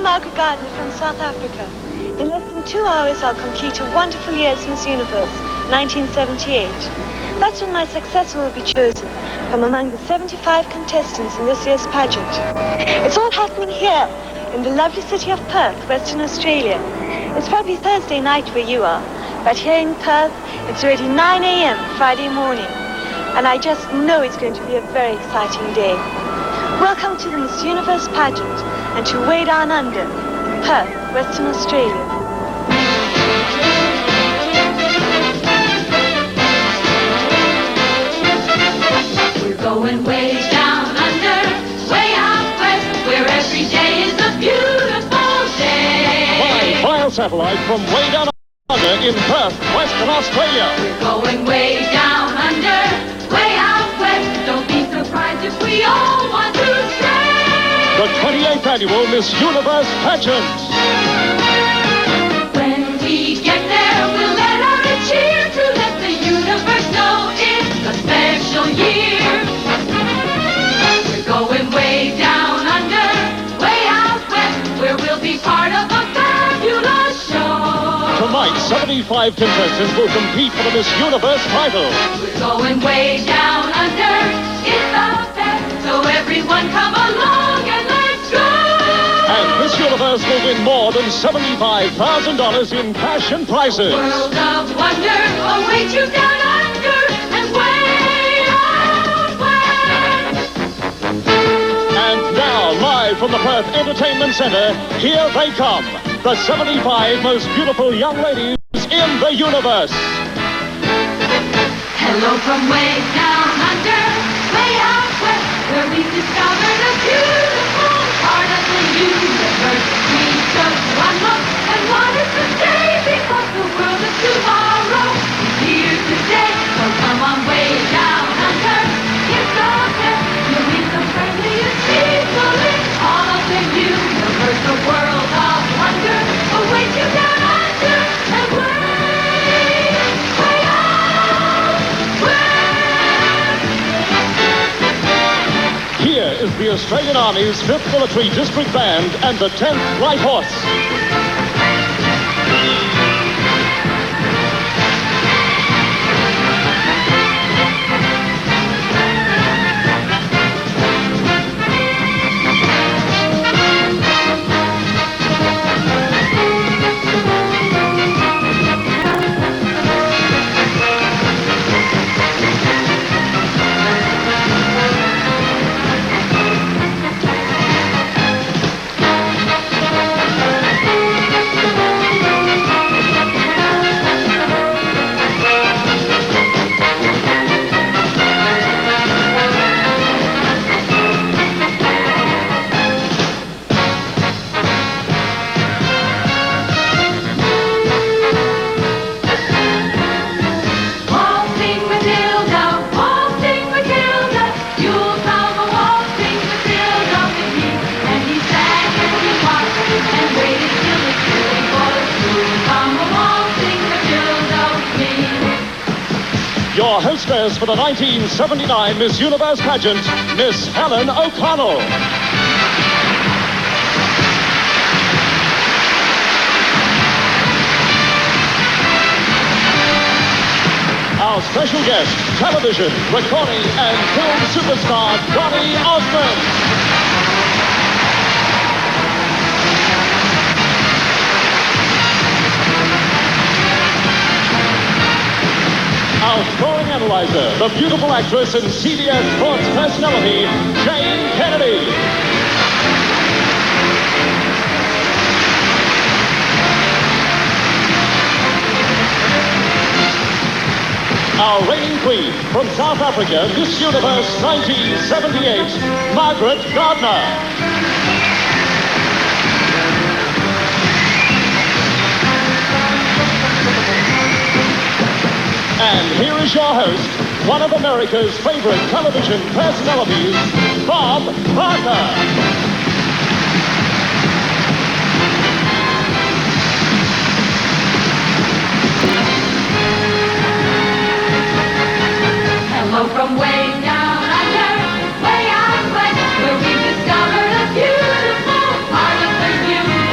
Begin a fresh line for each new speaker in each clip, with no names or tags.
Margaret Gardner from South Africa. In less than 2 hours, I'll complete a wonderful year as Miss Universe, 1978. That's when my successor will be chosen from among the 75 contestants in this year's pageant. It's all happening here, in the lovely city of Perth, Western Australia. It's probably Thursday night where you are, but here in Perth, it's already 9 a.m. Friday morning, and I just know it's going to be a very exciting day. Welcome to the Miss Universe pageant, and to Way Down Under, in Perth, Western Australia.
We're going way down under, way out west, where every day is a beautiful day.
Live via satellite from Way Down Under in Perth, Western Australia.
We're going way down under, way out west. Don't be surprised if we all want to stay.
The 28th annual Miss Universe pageant.
When we get there, we'll let out a cheer to let the universe know it's a special year. We're going way down under, way out west, where we'll be part of a fabulous show.
Tonight, 75 contestants will compete for the Miss Universe title.
We're going way down under, it's the best, so everyone come along and let's go.
And Miss Universe will win more than $75,000 in cash and prizes.
World of wonder awaits you down under and way out west.
And now, live from the Perth Entertainment Centre, here they come, the 75 most beautiful young ladies in the universe.
Hello from way down under, way out west, where we discovered a beautiful part of the universe. We took one look and wanted to stay, because the world of tomorrow is here today. So come on, way down under, it's the best. You'll meet the friendliest people in all of the universe. The world of wonder awaits you down under and way out west.
Here is the Australian Army's 5th Military District Band and the 10th Light Horse. Your hostess for the 1979 Miss Universe pageant, Miss Helen O'Connell. Our special guest, television, recording, and film superstar Donny Osmond. Our scoring analyzer, the beautiful actress and CBS Sports personality, Jane Kennedy. Our reigning queen from South Africa, Miss Universe 1978, Margaret Gardner. And here is your host, one of America's favorite television personalities, Bob Barker.
Hello from way down under, way out west, where we discovered a beautiful part of the universe.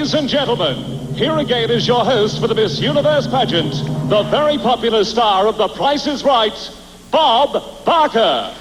Ladies and gentlemen, here again is your host for the Miss Universe pageant, the very popular star of The Price is Right, Bob Barker.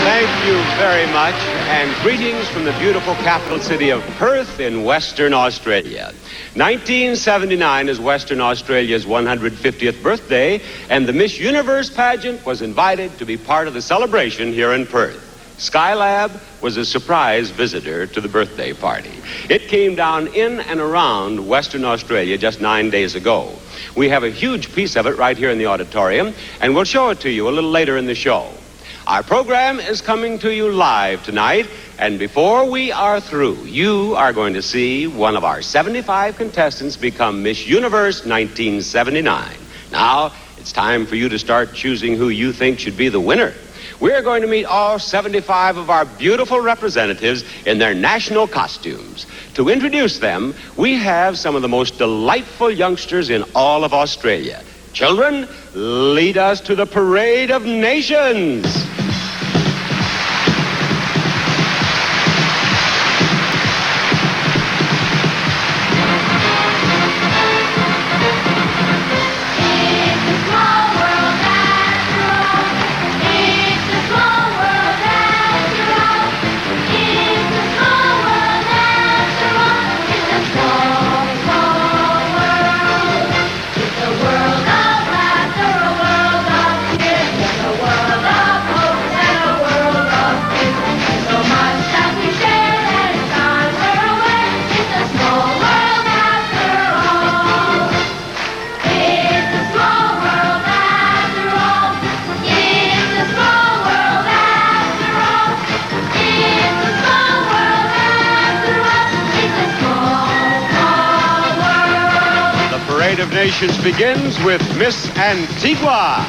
Thank you very much, and greetings from the beautiful capital city of Perth in Western Australia. 1979 is Western Australia's 150th birthday, and the Miss Universe pageant was invited to be part of the celebration here in Perth. Skylab was a surprise visitor to the birthday party. It came down in and around Western Australia just 9 days ago. We have a huge piece of it right here in the auditorium, and we'll show it to you a little later in the show. Our program is coming to you live tonight, and before we are through, you are going to see one of our 75 contestants become Miss Universe 1979. Now, it's time for you to start choosing who you think should be the winner. We're going to meet all 75 of our beautiful representatives in their national costumes. To introduce them, we have some of the most delightful youngsters in all of Australia. Children, lead us to the Parade of Nations. Of Nations begins with Miss Antigua.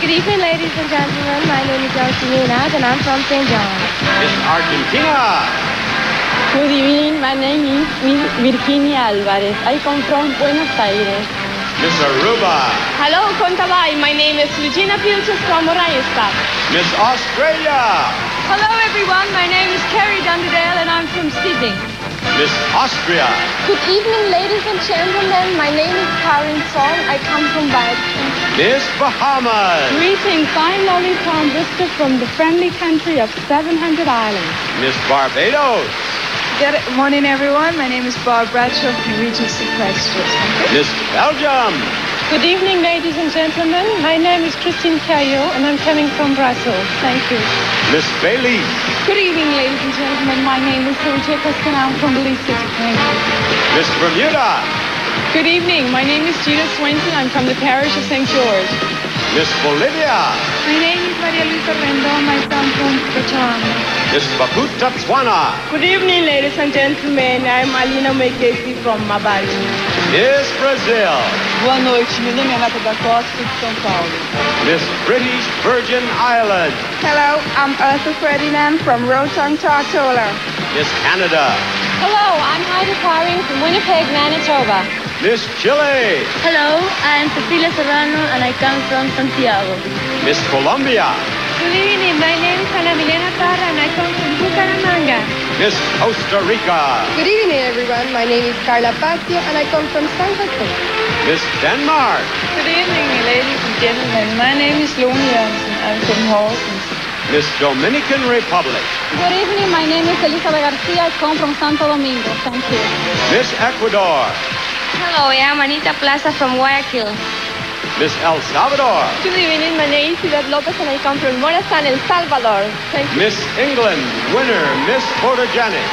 Good evening, ladies and gentlemen. My name is Antigua, and I'm from St. John.
Miss Argentina.
Good evening. My name is Virginia Alvarez. I come from Buenos Aires.
Miss Aruba.
Hello, Contabay. My name is Regina Pilches from Rajasthan.
Miss Australia.
Hello, everyone. My name is Carrie Dunderdale, and I'm from Sydney.
Miss Austria.
Good evening, ladies and gentlemen. My name is Karen Song. I come from Boston.
Miss Bahamas.
Greetings. I'm Lolly Tom Brister from the friendly country of 700 Islands.
Miss Barbados.
Good morning, everyone. My name is Bob Bradshaw from Regency Christchurch.
Miss Belgium.
Good evening, ladies and gentlemen. My name is Christine Caillot, and I'm coming from Brussels. Thank you.
Miss Bailey.
Good evening, ladies and gentlemen. My name is Sergio Costin. I'm from Belize City. Thank you.
Miss Bermuda.
Good evening. My name is Gina Swenson. I'm from the parish of St. George.
Miss Bolivia.
My name is Maria Luisa Rendon. I come from Botswana.
Miss Bakuta Tswana.
Good evening, ladies and gentlemen. I'm Alina Mekesi from Mabali.
Miss Brazil.
Boa noite. Meu nome é Renata da Costa, de São Paulo.
Miss British Virgin Islands.
Hello, I'm Arthur Ferdinand from Rotong, Tortola.
Miss Canada.
Hello, I'm Heidi Paring from Winnipeg, Manitoba.
Miss Chile.
Hello, I'm Cecilia Serrano and I come from Santiago.
Miss Colombia.
Good evening. My name is Ana Milena Parra, and I come from Bucaramanga.
Miss Costa Rica.
Good evening, everyone. My name is Carla Patio and I come from San Jose.
Miss Denmark.
Good evening, ladies and gentlemen. My name is Lone Jørgensen. I'm from Horsens.
Miss Dominican Republic.
Good evening. My name is Elizabeth Garcia. I come from Santo Domingo. Thank you.
Miss Ecuador.
Hello, I am Anita Plaza from Guayaquil.
Miss El Salvador.
Good evening. My name is Ciudad Lopez and I come from Morazán, El Salvador. Thank you.
Miss England, winner, Miss Photogenic.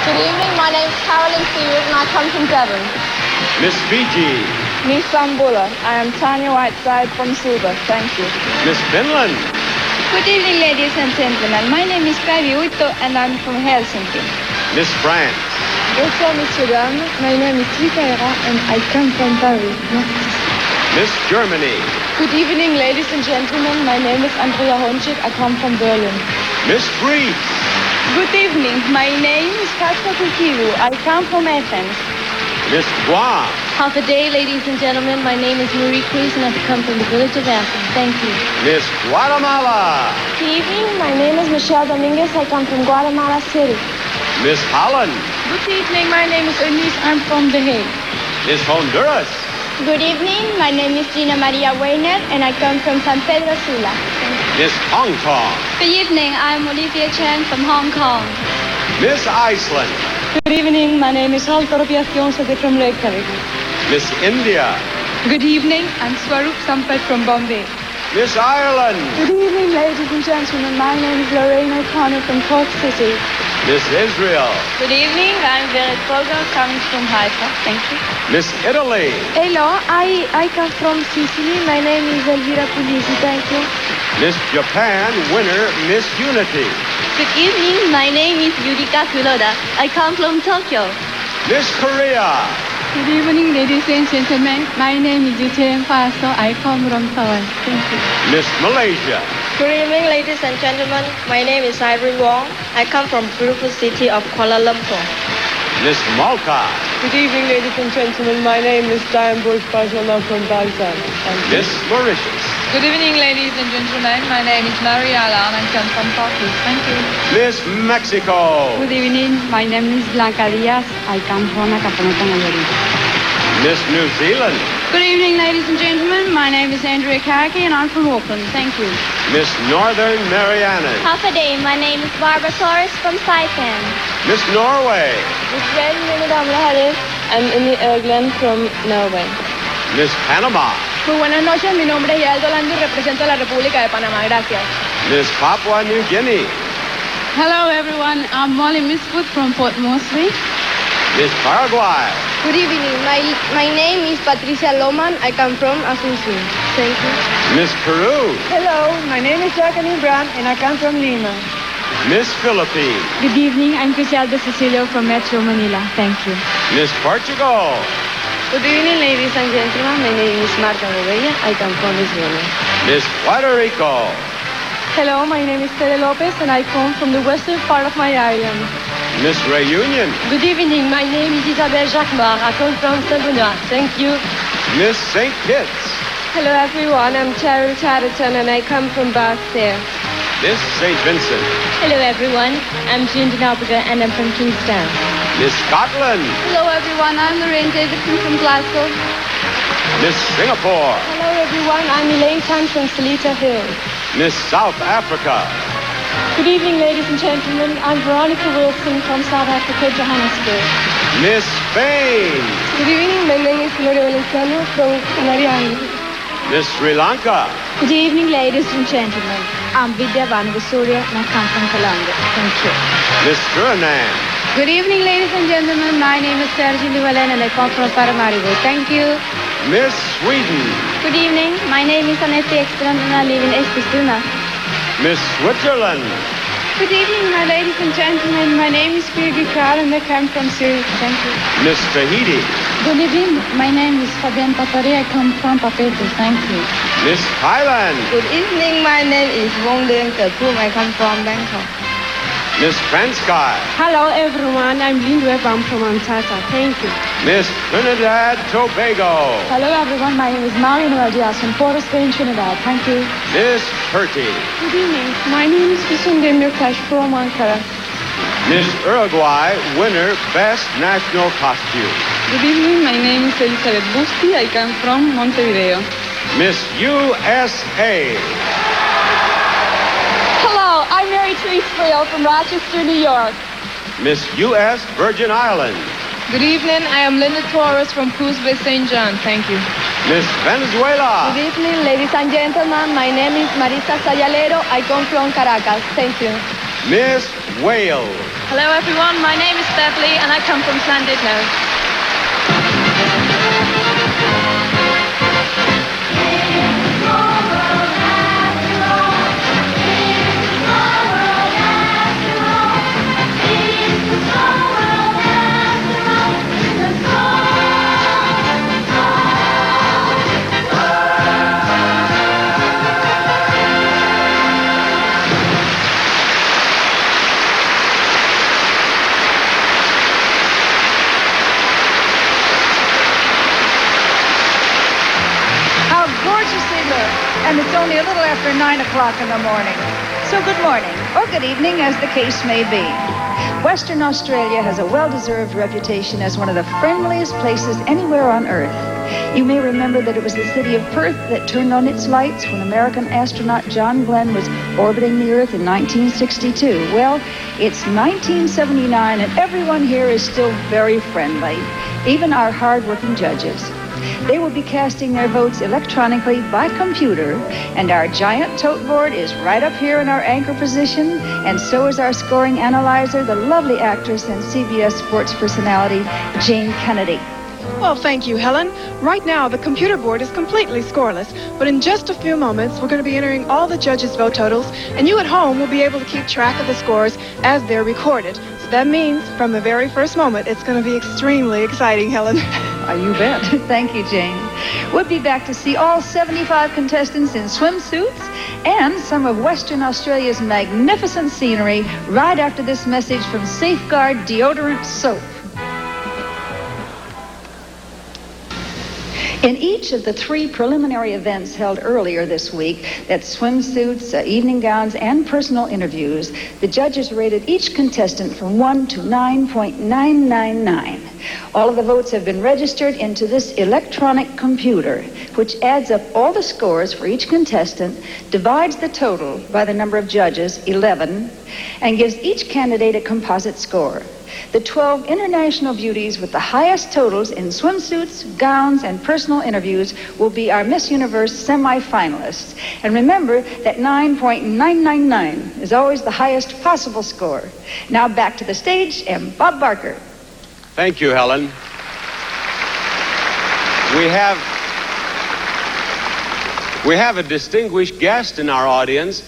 Good evening. My name is Caroline Stewart and I come from Devon.
Miss Fiji.
Miss Sambula. I am Tanya Whiteside from Suva. Thank you.
Miss Finland.
Good evening, ladies and gentlemen. My name is Päivi Uitto and I'm from Helsinki.
Miss France.
Bonsoir, messieurs, dames. My name is Rika Hera and I come from Paris.
Miss Germany.
Good evening, ladies and gentlemen. My name is Andrea Honchik. I come from Berlin.
Miss Greece.
Good evening. My name is Katka Kukiru. I come from Athens.
Miss Guam.
Half a day, ladies and gentlemen. My name is Marie Cruz, and I've come from the village of Athens. Thank you.
Miss Guatemala.
Good evening. My name is Michelle Dominguez. I come from Guatemala City.
Miss Holland.
Good evening. My name is Eunice. I'm from The Hague.
Miss Honduras.
Good evening. My name is Gina Maria Weiner, and I come from San Pedro Sula.
Miss Hong Kong.
Good evening. I'm Olivia Chen from Hong Kong.
Miss Iceland.
Good evening. My name is Halldóra Björk Jónsdóttir from Reykjavik.
Miss India.
Good evening. I'm Swaroop Sampath from Bombay.
Miss Ireland.
Good evening, ladies and gentlemen. My name is Lorraine O'Connor from Cork City.
Miss Israel.
Good evening. I'm Vera Folger, coming from Haifa. Thank you.
Miss Italy.
Hello. I come from Sicily. My name is Elvira Pulisi. Thank you.
Miss Japan winner, Miss Unity.
Good evening. My name is Yurika Kuroda. I come from Tokyo.
Miss Korea.
Good evening, ladies and gentlemen. My name is Yuchen Faso. I come from Seoul. Thank you.
Miss Malaysia.
Good evening, ladies and gentlemen. My name is Ivory Wong. I come from beautiful city of Kuala Lumpur.
Miss Malta.
Good evening, ladies and gentlemen. My name is Diane Bush-Bajala from Baghdad.
Miss Mauritius.
Good evening, ladies and gentlemen. My name is Mariala and I come from Turkey. Thank you.
Miss Mexico.
Good evening. My name is Blanca Diaz. I come from Acaponeta, Nayarit.
Miss New Zealand.
Good evening, ladies and gentlemen. My name is Andrea Karaki and I'm from Auckland. Thank you.
Miss Northern Marianas.
Half a day. My name is Barbara Torres from Saipan.
Miss Norway.
I'm in England from Norway.
Miss Panama.
Muy buenas noches. Mi nombre es Yaldo Lando y represento a la República de Panamá. Gracias.
Miss Papua New Guinea.
Hello, everyone. I'm Molly Misfoot from Port Moresby.
Miss Paraguay.
Good evening. My name is Patricia Loman. I come from Asunción. Thank you.
Miss Peru.
Hello. My name is Jacqueline Brown, and I come from Lima.
Miss Philippines.
Good evening. I'm Criselda Cecilio from Metro Manila. Thank you.
Miss Portugal.
Good evening, ladies and gentlemen. My name is Marta Bobella. I come from Lisbon.
Miss Puerto Rico.
Hello, my name is Tere Lopez and I come from the western part of my island.
Miss Reunion.
Good evening. My name is Isabelle Jacquemart. I come from Saint-Benoît. Thank you.
Miss St. Kitts.
Hello, everyone. I'm Cheryl Chatterton, and I come from Bath there.
Miss St. Vincent.
Hello, everyone. I'm Jean Dinabriga and I'm from Kingstown.
Miss Scotland.
Hello, everyone. I'm Lorraine Davidson from Glasgow.
Miss Singapore.
Hello, everyone. I'm Elaine Tan from Seletar Hill.
Miss South Africa.
Good evening, ladies and gentlemen. I'm Veronica Wilson from South Africa, Johannesburg.
Miss Spain.
Good evening. My name is Gloria Valenciano from Canary Islands.
Miss Sri Lanka.
Good evening, ladies and gentlemen. I'm Vidya Vanavasuria and I come from Colombia. Thank you.
Miss Suriname.
Good evening, ladies and gentlemen. My name is Sergi Llewellyn and I come from Paramaribo. Thank you.
Miss Sweden.
Good evening. My name is Anette Ekstrand and I live in Eskilstuna.
Miss Switzerland.
Good evening, my ladies and gentlemen. My name is Birgit Karl and I come from Zurich. Thank you.
Miss Tahiti.
Good evening. My name is Fabienne Papare. I come from Papeete. Thank you.
Miss Thailand.
Good evening. My name is Wong Leung Kerpum. I come from Bangkok.
Miss Transkai.
Hello, everyone. I'm Lynn Webb. I'm from Antata. Thank you.
Miss Trinidad Tobago.
Hello, everyone. My name is Mario Noel Diaz from Port of Spain, Trinidad. Thank you.
Miss Purty.
Good evening. My name is Füsun Demirtaş from Ankara.
Miss Uruguay winner Best National Costume.
Good evening. My name is Elizabeth Busti. I come from Montevideo.
Miss USA.
Hello, I'm Mary Therese Friel from Rochester, New York.
Miss U.S. Virgin Islands.
Good evening. I am Linda Torres from Cruz Bay St. John. Thank you.
Miss Venezuela.
Good evening, ladies and gentlemen. My name is Marisa Sayalero. I come from Caracas. Thank you.
Miss Wales.
Hello, everyone. My name is Beverly, and I come from Llandudno.
and it's only a little after 9 o'clock in the morning. So good morning, or good evening, as the case may be. Western Australia has a well-deserved reputation as one of the friendliest places anywhere on Earth. You may remember that it was the city of Perth that turned on its lights when American astronaut John Glenn was orbiting the Earth in 1962. Well, it's 1979, and everyone here is still very friendly, even our hard-working judges. They will be casting their votes electronically by computer, and our giant tote board is right up here in our anchor position, and so is our scoring analyzer, the lovely actress and CBS sports personality, Jane Kennedy.
Well, thank you, Helen. Right now, the computer board is completely scoreless, but in just a few moments, we're going to be entering all the judges' vote totals, and you at home will be able to keep track of the scores as they're recorded. So that means, from the very first moment, it's going to be extremely exciting, Helen.
You bet. Thank you, Jane. We'll be back to see all 75 contestants in swimsuits and some of Western Australia's magnificent scenery right after this message from Safeguard Deodorant Soap. In each of the 3 preliminary events held earlier this week, that's swimsuits, evening gowns, and personal interviews, the judges rated each contestant from 1 to 9.999. All of the votes have been registered into this electronic computer, which adds up all the scores for each contestant, divides the total by the number of judges, 11, and gives each candidate a composite score. The 12 international beauties with the highest totals in swimsuits, gowns, and personal interviews will be our Miss Universe semi-finalists. And remember that 9.999 is always the highest possible score. Now back to the stage and Bob Barker.
Thank you, Helen. We have a distinguished guest in our audience,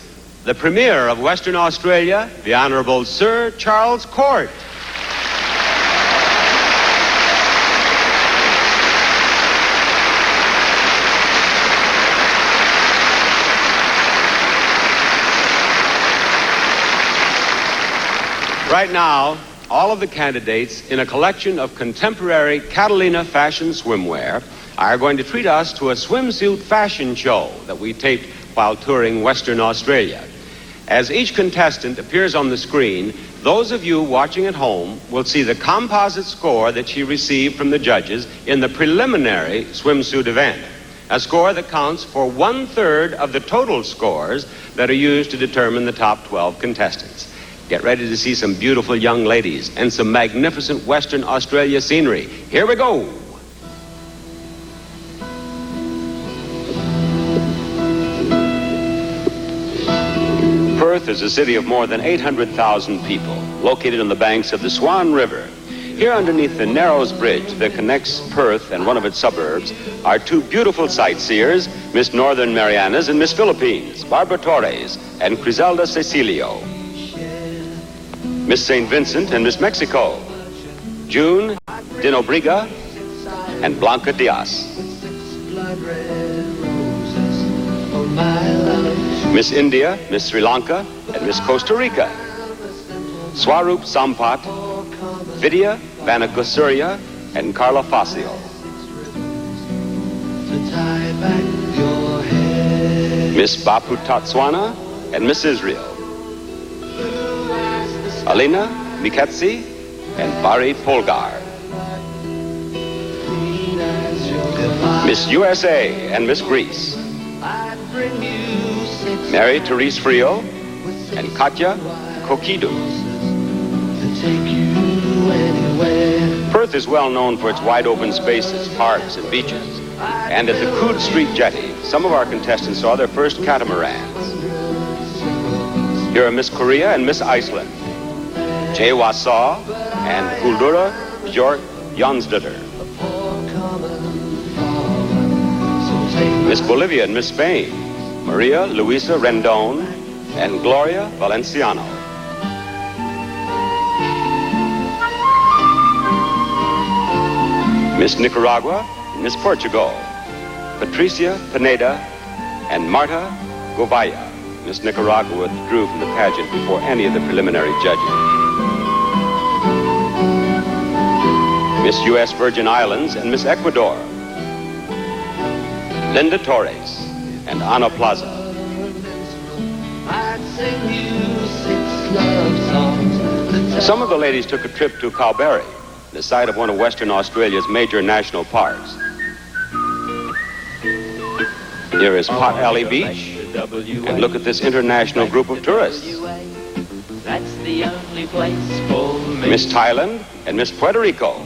the Premier of Western Australia, the Honorable Sir Charles Court. Right now, all of the candidates in a collection of contemporary Catalina fashion swimwear are going to treat us to a swimsuit fashion show that we taped while touring Western Australia. As each contestant appears on the screen, those of you watching at home will see the composite score that she received from the judges in the preliminary swimsuit event, a score that counts for 1/3 of the total scores that are used to determine the top 12 contestants. Get ready to see some beautiful young ladies and some magnificent Western Australia scenery. Here we go. Perth is a city of more than 800,000 people, located on the banks of the Swan River. Here underneath the Narrows Bridge that connects Perth and one of its suburbs are 2 beautiful sightseers, Miss Northern Marianas and Miss Philippines, Barbara Torres and Criselda Cecilio. Miss St. Vincent and Miss Mexico, June Dinobriga and Blanca Diaz. Miss India, Miss Sri Lanka, and Miss Costa Rica. Swaroop Sampat, Vidya Vanagosurya, and Carla Fasio. Miss Bapu Tatswana and Miss Israel. Alina Miketsi and Bari Polgar. Miss USA and Miss Greece. Mary Therese Frio and Katya Kokidu. Perth is well known for its wide open spaces, parks, and beaches. And at the Coode Street Jetty, some of our contestants saw their first catamarans. Here are Miss Korea and Miss Iceland. Chewa Saw and Huldura Bjork Jonsdottir. Miss Bolivia and Miss Spain, Maria Luisa Rendon and Gloria Valenciano. Miss Nicaragua and Miss Portugal, Patricia Pineda and Marta Govaya. Miss Nicaragua withdrew from the pageant before any of the preliminary judges. Miss U.S. Virgin Islands and Miss Ecuador, Linda Torres, and Anna Plaza. Some of the ladies took a trip to Kalbarri, the site of one of Western Australia's major national parks. Here is Pot Alley Beach, and look at this international group of tourists.
That's the only place for me.
Miss Thailand and Miss Puerto Rico,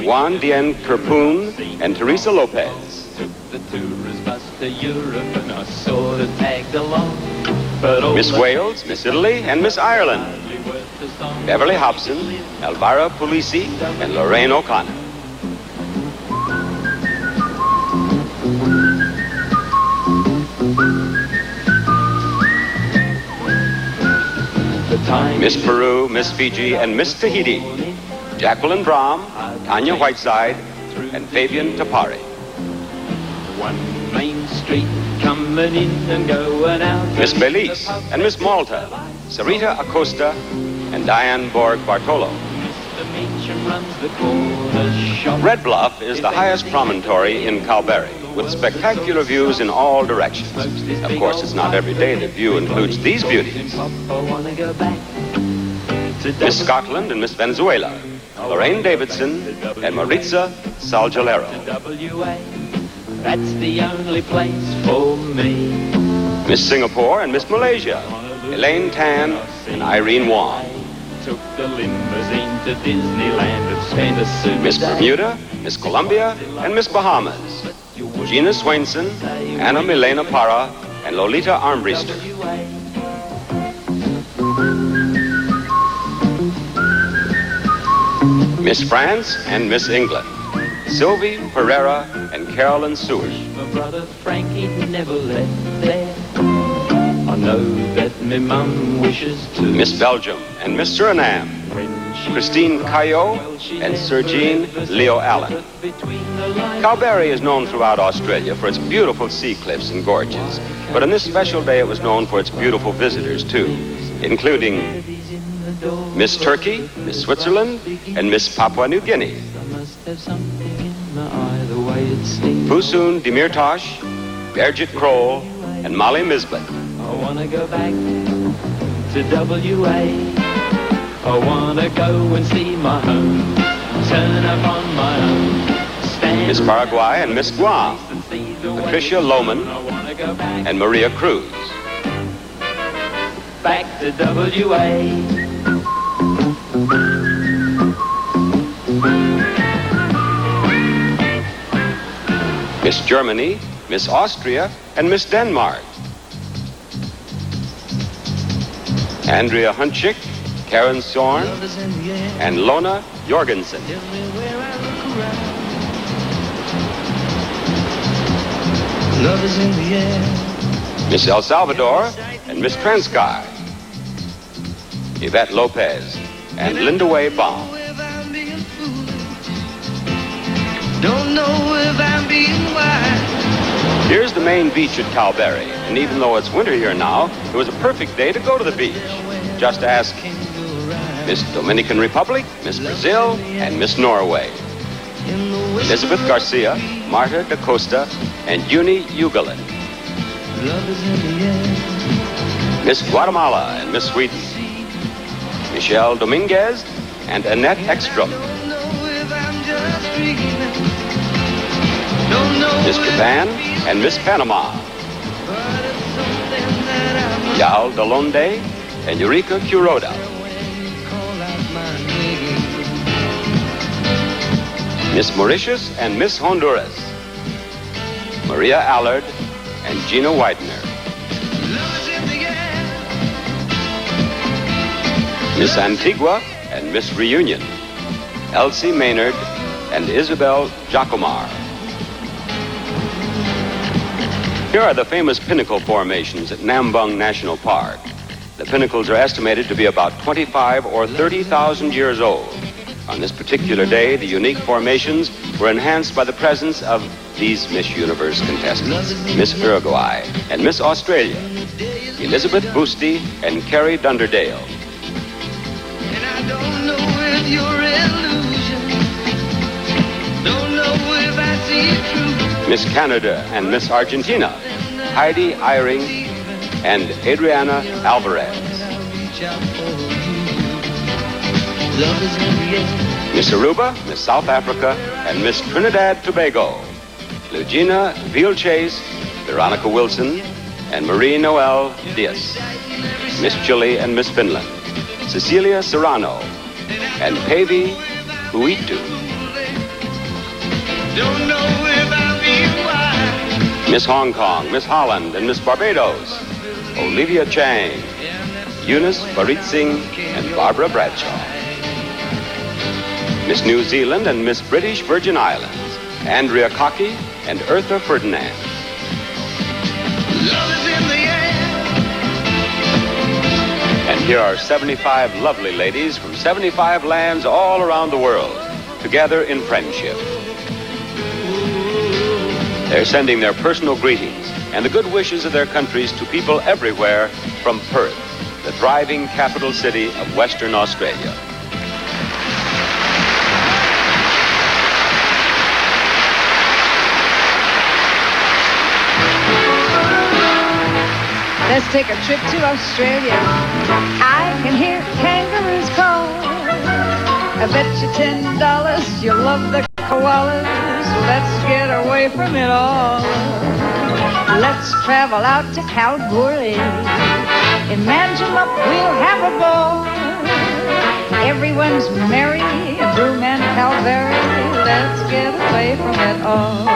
Juan Dien Kerpoon and Teresa Lopez.
Took the tourist bus to Europe and I sort of tagged along. But
Miss Wales, Miss Italy, and Miss Ireland. Beverly Hobson, Elvira Pulisi, and Lorraine O'Connor. Miss Peru, Miss Fiji, and Miss Tahiti. Jacqueline Brahm, Tanya Whiteside, and Fabian Tapari.
One main street coming in and going out.
Miss Belize and Miss Malta, Sarita Acosta, and Diane Borg Bartolo. Red Bluff is the highest promontory in Kalbarri, with spectacular views in all directions. Of course, it's not every day the view includes these beauties. Miss Scotland and Miss Venezuela, Lorraine Davidson, and Maritza Salgalero.
That's the only place for me.
Miss Singapore and Miss Malaysia, Elaine Tan and Irene Wong.
Took the limousine to Disneyland and spent a super
Miss Bermuda, Miss Colombia, and Miss Bahamas. Gina Swainson, Anna Milena Parra, and Lolita Armbruster. Miss France and Miss England, Sylvie Pereira and Carolyn Seward.
My brother Frankie never left there. I know that my mum wishes to.
Miss Belgium and Miss Suriname, Christine Caillot and Sir Jean Leo Allen. Kalbarri is known throughout Australia for its beautiful sea cliffs and gorges, but on this special day it was known for its beautiful visitors too, including Miss Turkey, Miss Switzerland, and Miss Papua New Guinea. Pusun Demirtas, Birgit Kroll, and Molly Misbet.
I want to go back to WA. I want to go and see my home, turn up on my own.
Miss Paraguay and Miss Guam, Patricia Lohman, and Maria Cruz.
Back to WA.
Miss Germany, Miss Austria, and Miss Denmark. Andrea Hunchik, Karen Sorn, and Lona Jorgensen.
Love is in the air.
Miss El Salvador and Miss Transkai. Yvette Lopez and Linda Way Baum.
Don't know if I'm being wise.
Here's the main beach at Kalbarri, and even though it's winter here now, it was a perfect day to go to the beach. Just ask Miss Dominican Republic, Miss Brazil, and Miss Norway. Elizabeth Garcia, Marta da Costa, and Uni Ugalan. Miss Guatemala and Miss Sweden. Michelle Dominguez and Annette Ekstrom. Miss Japan and Miss Panama. Yal Dalonde and Eureka Kuroda. Miss Mauritius and Miss Honduras. Maria Allard and Gina Widener. Miss Antigua and Miss Reunion. Elsie Maynard and Isabel Jacomar. Here are the famous pinnacle formations at Nambung National Park. The pinnacles are estimated to be about 25 or 30,000 years old. On this particular day, the unique formations were enhanced by the presence of these Miss Universe contestants, Miss Uruguay and Miss Australia, Elizabeth Boosty and Carrie Dunderdale.
And I don't know if you're illusion. Don't know if I see it true.
Miss Canada and Miss Argentina, Heidi Eyring and Adriana Alvarez. Miss Aruba, Miss South Africa, and Miss Trinidad Tobago. Lugina Vielchase, Veronica Wilson, and Marie Noel Diaz. Miss Chile and Miss Finland. Cecilia Serrano and Pevi Huitu.
Don't know if I'll be wise.
Miss Hong Kong, Miss Holland, and Miss Barbados. Olivia Chang, Eunice Baritsing, and Barbara Bradshaw. Miss New Zealand and Miss British Virgin Islands. Andrea Cocky and Eartha Ferdinand.
Love is in the air.
And here are 75 lovely ladies from 75 lands all around the world, together in friendship. They're sending their personal greetings and the good wishes of their countries to people everywhere from Perth, the thriving capital city of Western Australia.
Let's take a trip to Australia. I can hear kangaroos call. I bet you $10 you'll love the koalas. Let's get away from it all. Let's travel out to Kalgoorlie. In Manjimup we'll have a ball. Everyone's merry in Broome and Calvary. Let's get away from it all.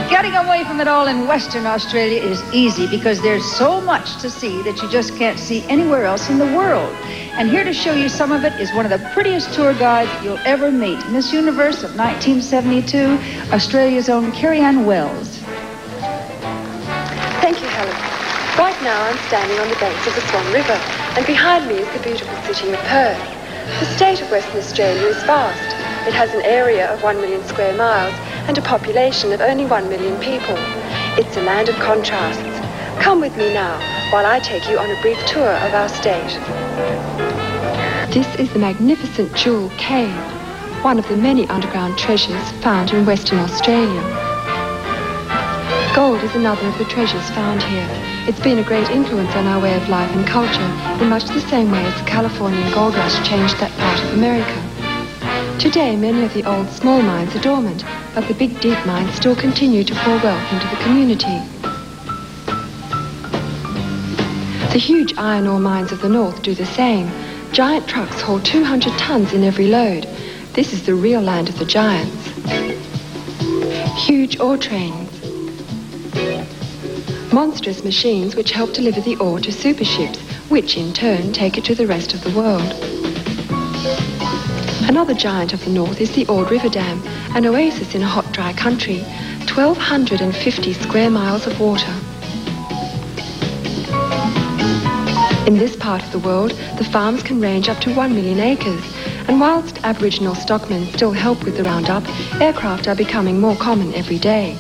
Getting away from it all in Western Australia is easy because there's so much to see that you just can't see anywhere else in the world. And here to show you some of it is one of the prettiest tour guides you'll ever meet. Miss Universe of 1972, Australia's own Carrie-Ann Wells.
Thank you, Helen. Right now I'm standing on the banks of the Swan River, and behind me is the beautiful city of Perth. The state of Western Australia is vast. It has an area of 1 million square miles and a population of only 1 million people. It's a land of contrasts. Come with me now while I take you on a brief tour of our state.
This is the magnificent Jewel Cave, one of the many underground treasures found in Western Australia. Gold is another of the treasures found here. It's been a great influence on our way of life and culture in much the same way as the Californian gold rush changed that part of America. Today, many of the old small mines are dormant, but the big deep mines still continue to pour wealth into the community. The huge iron ore mines of the north do the same. Giant trucks haul 200 tons in every load. This is the real land of the giants. Huge ore trains. Monstrous machines which help deliver the ore to super ships, which in turn take it to the rest of the world. Another giant of the north is the Ord River Dam, an oasis in a hot, dry country, 1,250 square miles of water. In this part of the world, the farms can range up to 1 million acres, and whilst Aboriginal stockmen still help with the roundup, aircraft are becoming more common every day.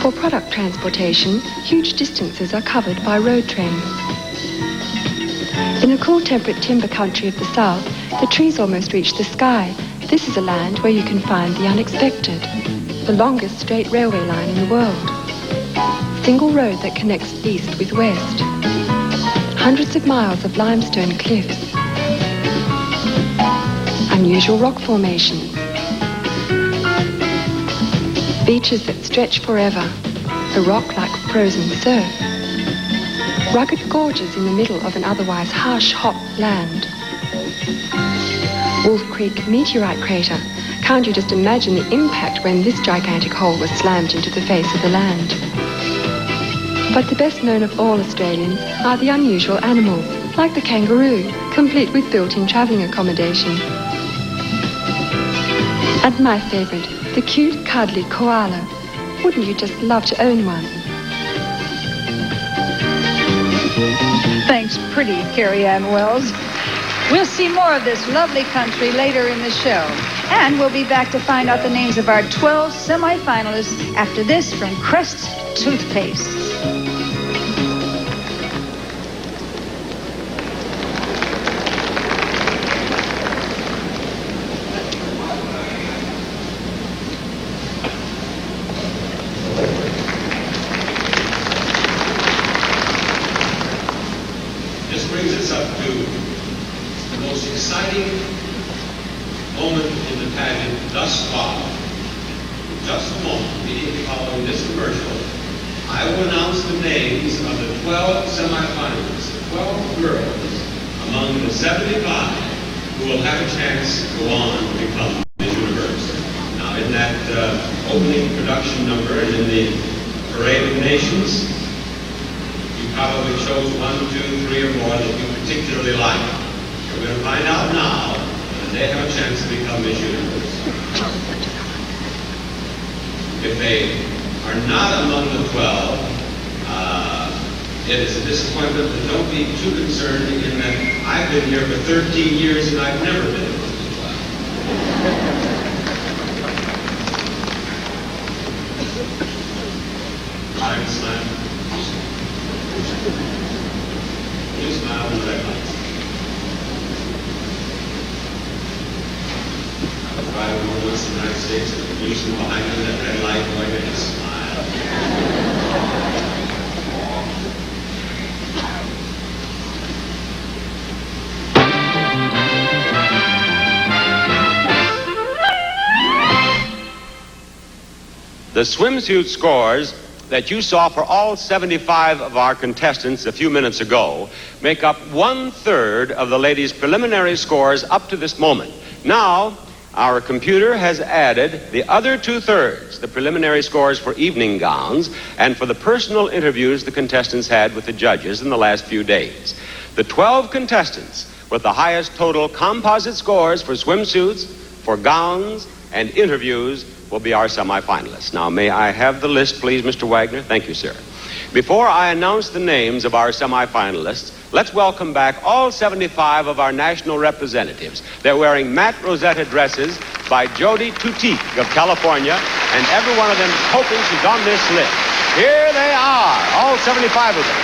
For product transportation, huge distances are covered by road trains. In the cool temperate timber country of the south, the trees almost reach the sky. This is a land where you can find the unexpected. The longest straight railway line in the world. Single road that connects east with west. Hundreds of miles of limestone cliffs. Unusual rock formations. Beaches that stretch forever. The rock like frozen surf. Rugged gorges in the middle of an otherwise harsh, hot land. Wolf Creek meteorite crater. Can't you just imagine the impact when this gigantic hole was slammed into the face of the land? But the best known of all Australians are the unusual animals, like the kangaroo, complete with built-in travelling accommodation. And my favourite, the cute, cuddly koala. Wouldn't you just love to own one?
Thanks, pretty Carrie-Ann Wells. We'll see more of this lovely country later in the show. And we'll be back to find out the names of our 12 semi-finalists after this from Crest Toothpaste.
to the most exciting moment in the pageant thus far. In just a moment, immediately following this commercial, I will announce the names of the 12 semifinalists, the 12 girls among the 75 who will have a chance to go on to become Miss Universe. Now, in that opening production number and in the Parade of Nations, you probably chose 1, 2, 3, or more that you particularly like. We're going to find out now that they have a chance to become Miss Universe. If they are not among the 12, it is a disappointment, but don't be too concerned in that I've been here for 13 years and I've never been among the 12. Time slam. You smile in the red lights. I was driving over once in the United States and the policeman behind me, that red light, boy, made me smile. The swimsuit scores that you saw for all 75 of our contestants a few minutes ago make up 1/3 of the ladies' preliminary scores up to this moment. Now, our computer has added the other 2/3, the preliminary scores for evening gowns and for the personal interviews the contestants had with the judges in the last few days. The 12 contestants with the highest total composite scores for swimsuits, for gowns, and interviews will be our semifinalists. Now, may I have the list, please, Mr. Wagner? Thank you, sir. Before I announce the names of our semifinalists, let's welcome back all 75 of our national representatives. They're wearing matte Rosetta dresses by Jody Toutique of California, and every one of them is hoping she's on this list. Here they are, all 75 of them.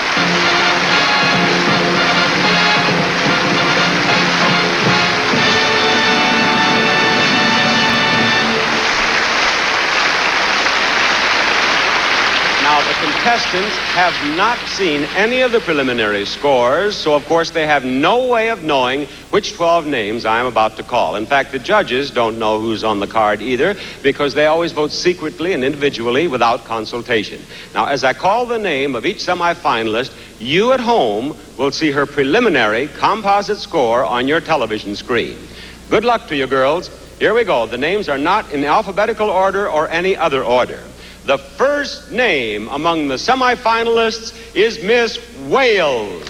Now, the contestants have not seen any of the preliminary scores, so of course they have no way of knowing which 12 names I am about to call. In fact, the judges don't know who's on the card either, because they always vote secretly and individually without consultation. Now, as I call the name of each semifinalist, you at home will see her preliminary composite score on your television screen. Good luck to you, girls. Here we go. The names are not in alphabetical order or any other order. The first name among the semifinalists is Miss Wales.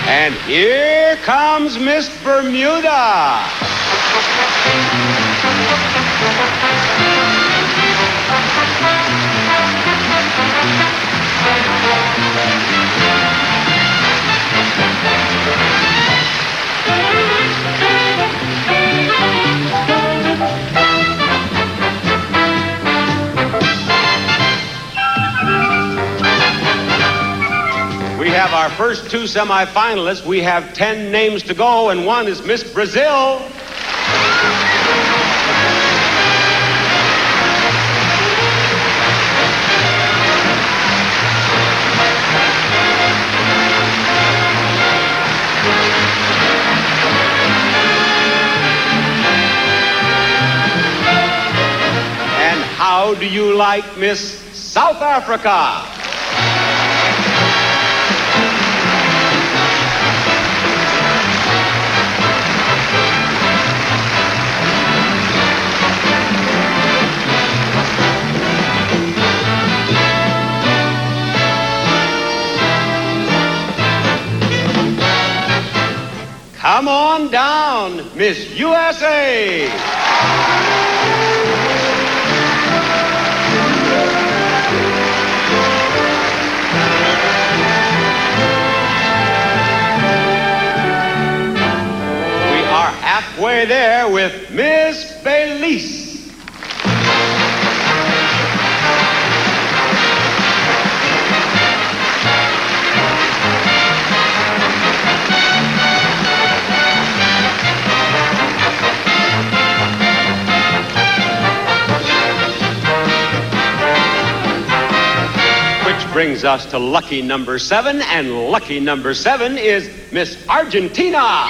And here comes Miss Bermuda. We have our first 2 semifinalists. We have 10 names to go, and one is Miss Brazil. And how do you like Miss South Africa? Come on down, Miss USA. We are halfway there with Miss Belize. brings us to lucky number 7, and lucky number 7 is Miss Argentina.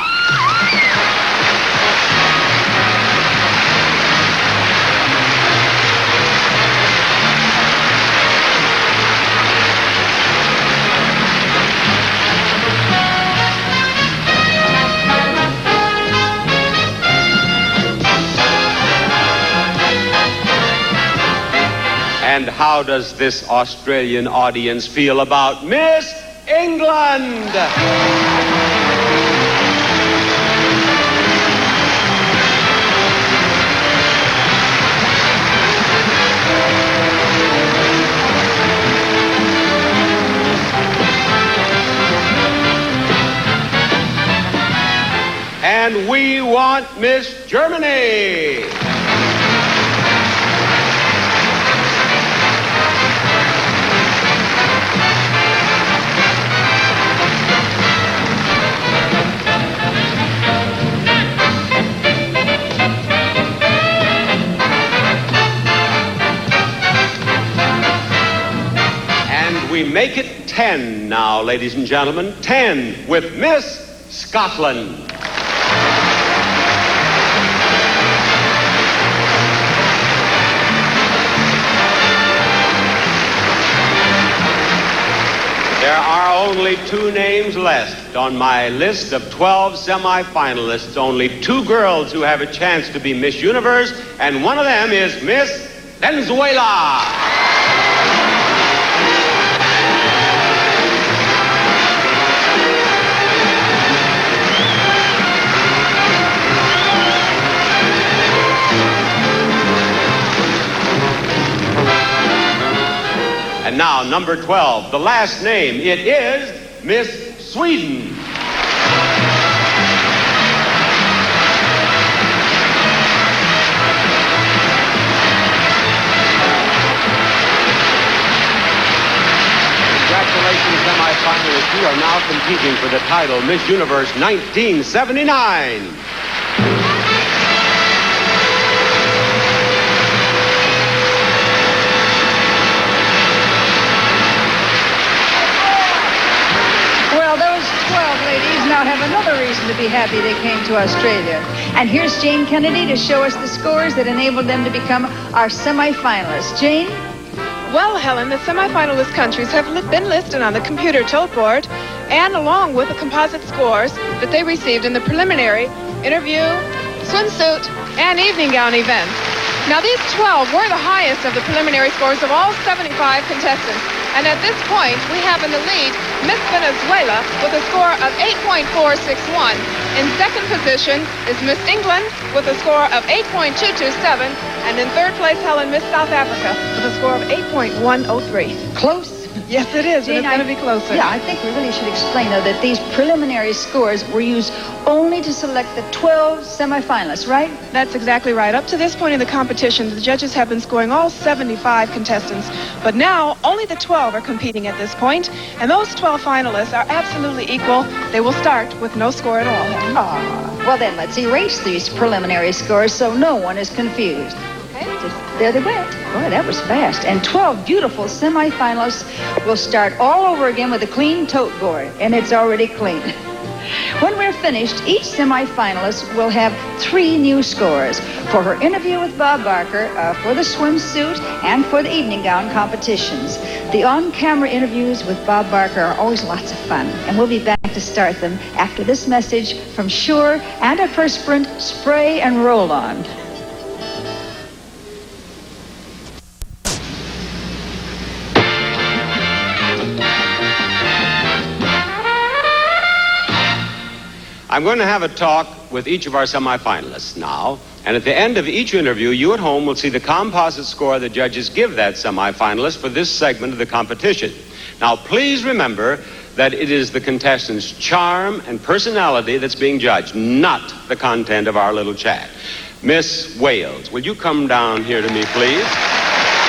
And how does this Australian audience feel about Miss England? And we want Miss Germany. We make it 10 now, ladies and gentlemen. 10 with Miss Scotland. There are only 2 names left on my list of 12 semifinalists. Only 2 girls who have a chance to be Miss Universe, and one of them is Miss Venezuela. And now, number 12, the last name, it is Miss Sweden. Congratulations, semifinalists. You are now competing for the title Miss Universe 1979.
Now have another reason to be happy they came to Australia. And here's Jane Kennedy to show us the scores that enabled them to become our semifinalists. Jane?
Well, Helen, the semifinalist countries have been listed on the computer tote board, and along with the composite scores that they received in the preliminary, interview, swimsuit, and evening gown events. Now, these 12 were the highest of the preliminary scores of all 75 contestants. And at this point, we have in the lead Miss Venezuela with a score of 8.461. In second position is Miss England with a score of 8.227. And in third place, Helen, Miss South Africa with a score of 8.103.
Close.
Yes, it is.
Jane,
and it's going to be closer.
Yeah, I think we really should explain, though, that these preliminary scores were used only to select the 12 semifinalists, right?
That's exactly right. Up to this point in the competition, the judges have been scoring all 75 contestants. But now, only the 12 are competing at this point, and those 12 finalists are absolutely equal. They will start with no score at all.
Oh, well then, let's erase these preliminary scores so no one is confused. Okay. There they went. Boy, that was fast. And 12 beautiful semifinalists will start all over again with a clean tote board, and it's already clean. When we're finished, each semifinalist will have 3 new scores for her interview with Bob Barker, for the swimsuit, and for the evening gown competitions. The on-camera interviews with Bob Barker are always lots of fun, and we'll be back to start them after this message from Shure and a perspirant spray and roll-on.
I'm going to have a talk with each of our semifinalists now, and at the end of each interview, you at home will see the composite score the judges give that semifinalist for this segment of the competition. Now, please remember that it is the contestant's charm and personality that's being judged, not the content of our little chat. Miss Wales, will you come down here to me, please?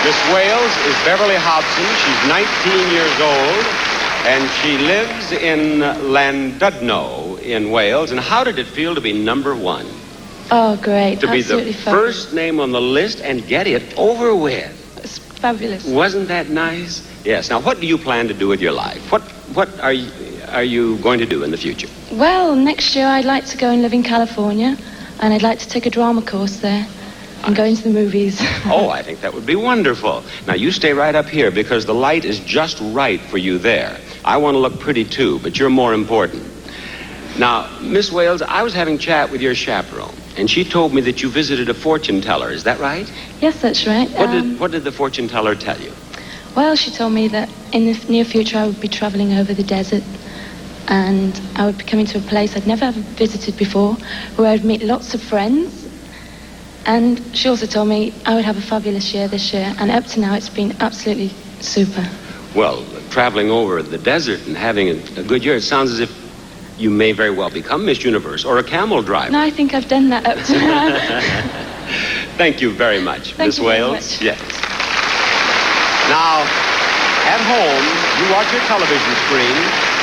Miss Wales is Beverly Hobson. She's 19 years old, and she lives in Llandudno in Wales. And how did it feel to be number 1?
Oh, great.
To be
Absolutely
the first name on the list and get it over with.
Fabulous.
Wasn't that nice? Yes. Now, what do you plan to do with your life? What are you going to do in the future?
Well, next year I'd like to go and live in California, and I'd like to take a drama course there and go into the movies.
Oh, I think that would be wonderful. Now, you stay right up here because the light is just right for you there. I want to look pretty too, but you're more important. Now, Miss Wales, I was having a chat with your chaperone, and she told me that you visited a fortune teller. Is that right?
Yes, that's right.
What did the fortune teller tell you?
Well, she told me that in the near future I would be traveling over the desert, and I would be coming to a place I'd never ever visited before, where I'd meet lots of friends. And she also told me I would have a fabulous year this year, and up to now it's been absolutely super.
Well, traveling over the desert and having a good year, it sounds as if you may very well become Miss Universe or a camel driver.
No, I think I've done that up to now.
Thank you very much, Miss Wales. Yes. Now, at home, you watch your television screen,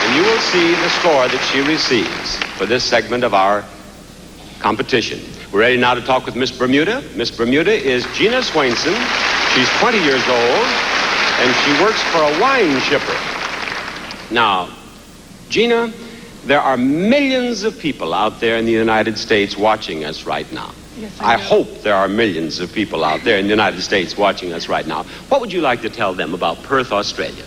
and you will see the score that she receives for this segment of our competition. We're ready now to talk with Miss Bermuda. Miss Bermuda is Gina Swainson. She's 20 years old, and she works for a wine shipper. Now, Gina, there are millions of people out there in the United States watching us right now.
Yes,
I hope there are millions of people out there in the United States watching us right now. What would you like to tell them about Perth, Australia?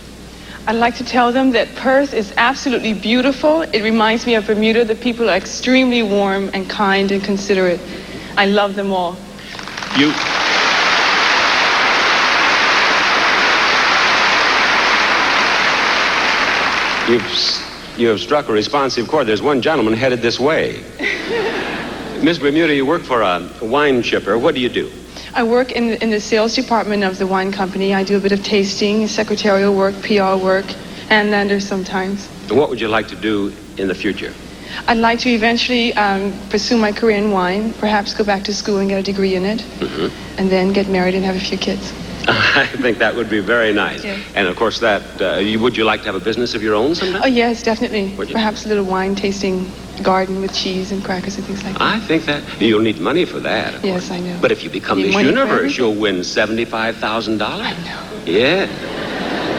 I'd like to tell them that Perth is absolutely beautiful. It reminds me of Bermuda. The people are extremely warm and kind and considerate. I love them all.
You have struck a responsive chord. There's one gentleman headed this way. Miss Bermuda, you work for a wine shipper. What do you do?
I work in the sales department of the wine company. I do a bit of tasting, secretarial work, PR work, and lander sometimes.
And what would you like to do in the future?
I'd like to eventually pursue my career in wine, perhaps go back to school and get a degree in it, and then get married and have a few kids.
I think that would be very nice.
Yes.
And of course, would you like to have a business of your own sometime?
Oh, yes, definitely.
Would you?
Perhaps a little wine tasting garden with cheese and crackers and things like that.
I think that you'll need money for that.
Yes, I know.
But if you become
Need
Miss
money for
Universe,
everything?
you'll win $75,000.
I know.
Yeah.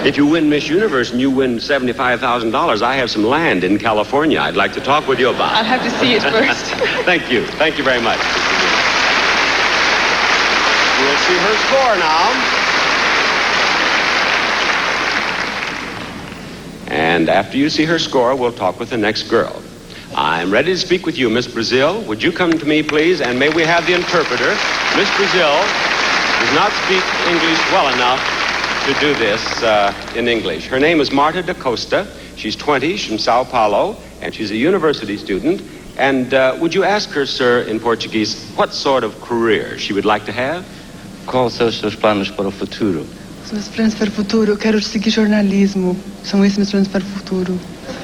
If you win Miss Universe and you win $75,000, I have some land in California I'd like to talk with you about.
I'll have to see it first.
Thank you. Thank you very much. We'll see her score now. And after you see her score, we'll talk with the next girl. I'm ready to speak with you, Miss Brazil. Would you come to me, please? And may we have the interpreter. Miss Brazil does not speak English well enough to do this in English. Her name is Marta da Costa. She's 20. She's from Sao Paulo, and she's a university student. And would you ask her, sir, in Portuguese, what sort of career she would like to have?
Quais são os seus planos para o futuro?
Os meus planos para o futuro, eu quero seguir jornalismo. São esses meus planos para o futuro.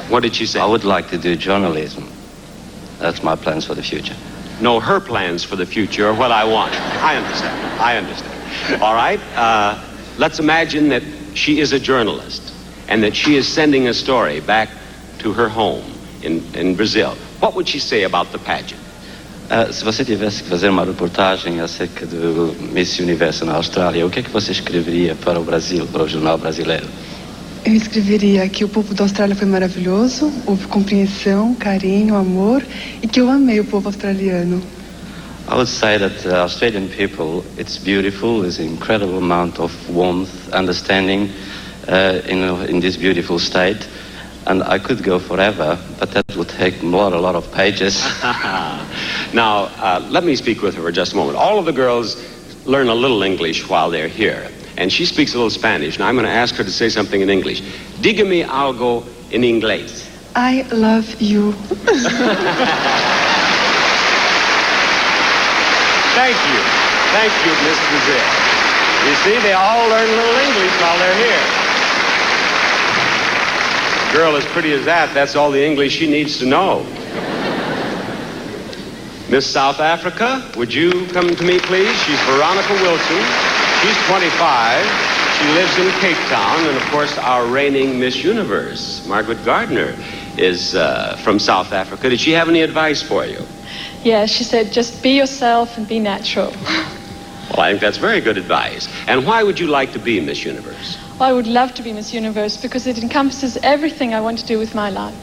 What did she say?
I would like to do journalism. That's my plans for the future.
No, her plans for the future are what I want. I understand. All right. Let's imagine that she is a journalist and that she is sending a story back to her home in Brazil. What would she say about the pageant?
Se você tivesse que fazer uma reportagem acerca do Miss Universo na Austrália, o que é que você escreveria para o Brasil, para o jornal brasileiro?
Eu escreveria que o povo da Austrália foi maravilhoso, houve compreensão, carinho, amor, e que eu amei o povo australiano.
I would say that Australian people, it's beautiful, there's an incredible amount of warmth, understanding in this beautiful state. And I could go forever, but that would take a lot of pages.
Now, let me speak with her for just a moment. All of the girls learn a little English while they're here, and she speaks a little Spanish. Now, I'm going to ask her to say something in English. Dígame algo en inglés.
I love you.
Thank you. Thank you, Miss Brazil. You see, they all learn a little English while they're here. Girl as pretty as that's all the English she needs to know. Miss South Africa, would you come to me, please? She's Veronica Wilson. She's 25. She lives in Cape Town. And, of course, our reigning Miss Universe, Margaret Gardner, is from South Africa. Did she have any advice for you?
Yeah, she said, just be yourself and be natural.
Well, I think that's very good advice. And why would you like to be Miss Universe?
Well, I would love to be Miss Universe because it encompasses everything I want to do with my life.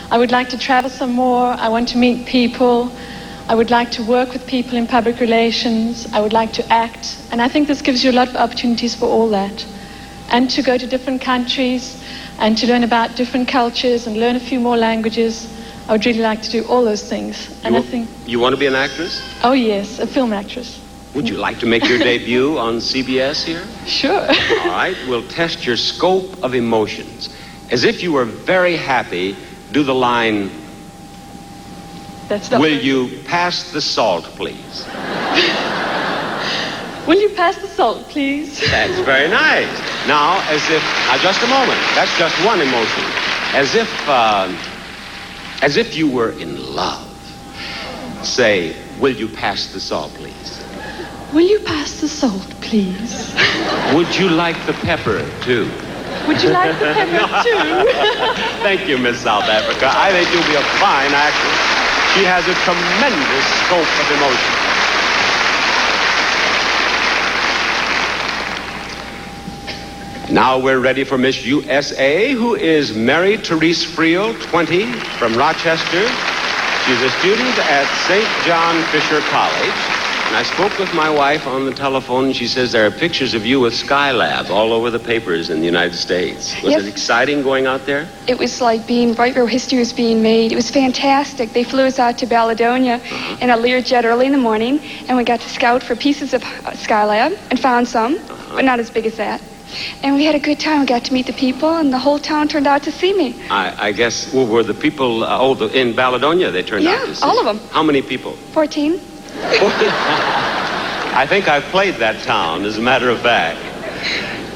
I would like to travel some more. I want to meet people. I would like to work with people in public relations. I would like to act. And I think this gives you a lot of opportunities for all that. And to go to different countries and to learn about different cultures and learn a few more languages. I would really like to do all those things. And I think...
You want to be an actress?
Oh, yes, a film actress.
Would you like to make your debut on CBS here?
Sure.
All right, we'll test your scope of emotions. As if you were very happy, do the line,
That's not
will
very-
you pass the salt, please?
Will you pass the salt, please?
That's very nice. Now, now just a moment. That's just one emotion. As if you were in love. Say, will you pass the salt, please?
Will you pass the salt, please?
Would you like the pepper, too?
Would you like the pepper, too?
Thank you, Miss South Africa. I think you'll be a fine actress. She has a tremendous scope of emotion. Now we're ready for Miss USA, who is Mary Therese Friel, 20, from Rochester. She's a student at St. John Fisher College. And I spoke with my wife on the telephone, and she says there are pictures of you with Skylab all over the papers in the United States. Was
Yes.
it exciting going out there?
It was like being right where history was being made. It was fantastic. They flew us out to Balladonia in a Learjet early in the morning, and we got to scout for pieces of Skylab and found some, but not as big as that. And we had a good time. We got to meet the people, and the whole town turned out to see me.
I guess, well, were the people, in Balladonia they turned out to see?
Yeah, all of them.
How many people?
14.
I think I've played that town, as a matter of fact.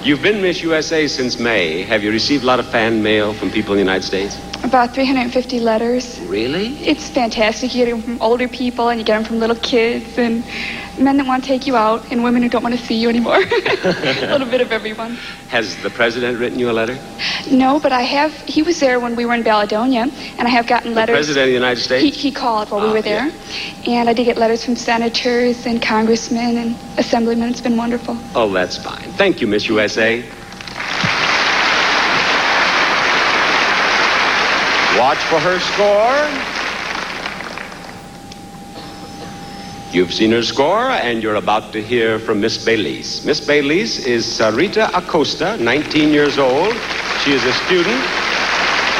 You've been Miss USA since May. Have you received a lot of fan mail from people in the United States?
About 350 letters.
Really?
It's fantastic. You get them from older people, and you get them from little kids, and men that want to take you out, and women who don't want to see you anymore. A little bit of everyone.
Has the president written you a letter?
No, but I have. He was there when we were in Balladonia, and I have gotten letters.
The president of the United States?
He called while we were there, and I did get letters from senators and congressmen and assemblymen. It's been wonderful.
Oh, that's fine. Thank you, Miss USA. Watch for her score. You've seen her score, and you're about to hear from Miss Baylis. Miss Baylis is Sarita Acosta, 19 years old. She is a student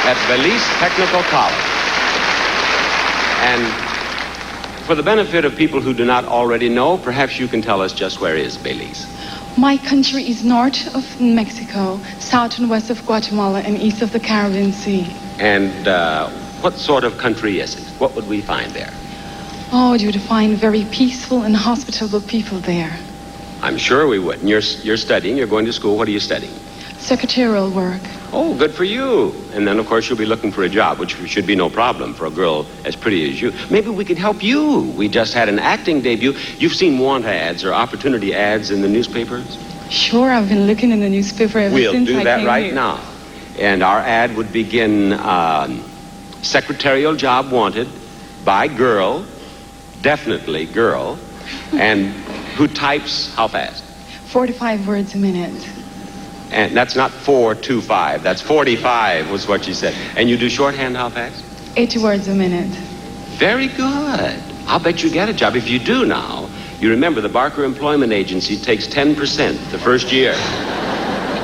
at Belize Technical College. And for the benefit of people who do not already know, perhaps you can tell us just where is Belize.
My country is north of Mexico, south and west of Guatemala, and east of the Caribbean Sea.
And what sort of country is it? What would we find there?
Oh, you would find very peaceful and hospitable people there.
I'm sure we would. And you're studying, you're going to school. What are you studying?
Secretarial work.
Oh, good for you. And then, of course, you'll be looking for a job, which should be no problem for a girl as pretty as you. Maybe we could help you. We just had an acting debut. You've seen want ads or opportunity ads in the newspapers?
Sure, I've been looking in the newspaper ever
We'll
since
do
I
that
came
right
here.
now. And our ad would begin, secretarial job wanted by girl, definitely girl, and who types how fast?
45 words a minute.
And that's not 425, that's 45 was what she said. And you do shorthand how fast?
80 words a minute.
Very good. I'll bet you get a job. If you do now, you remember the Barker Employment Agency takes 10% the first year.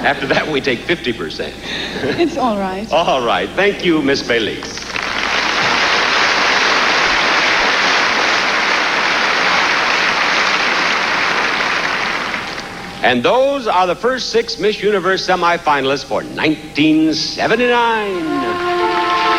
After that, we take 50%.
It's all right.
All right. Thank you, Miss Baylis. And those are the first 6 Miss Universe semifinalists for 1979.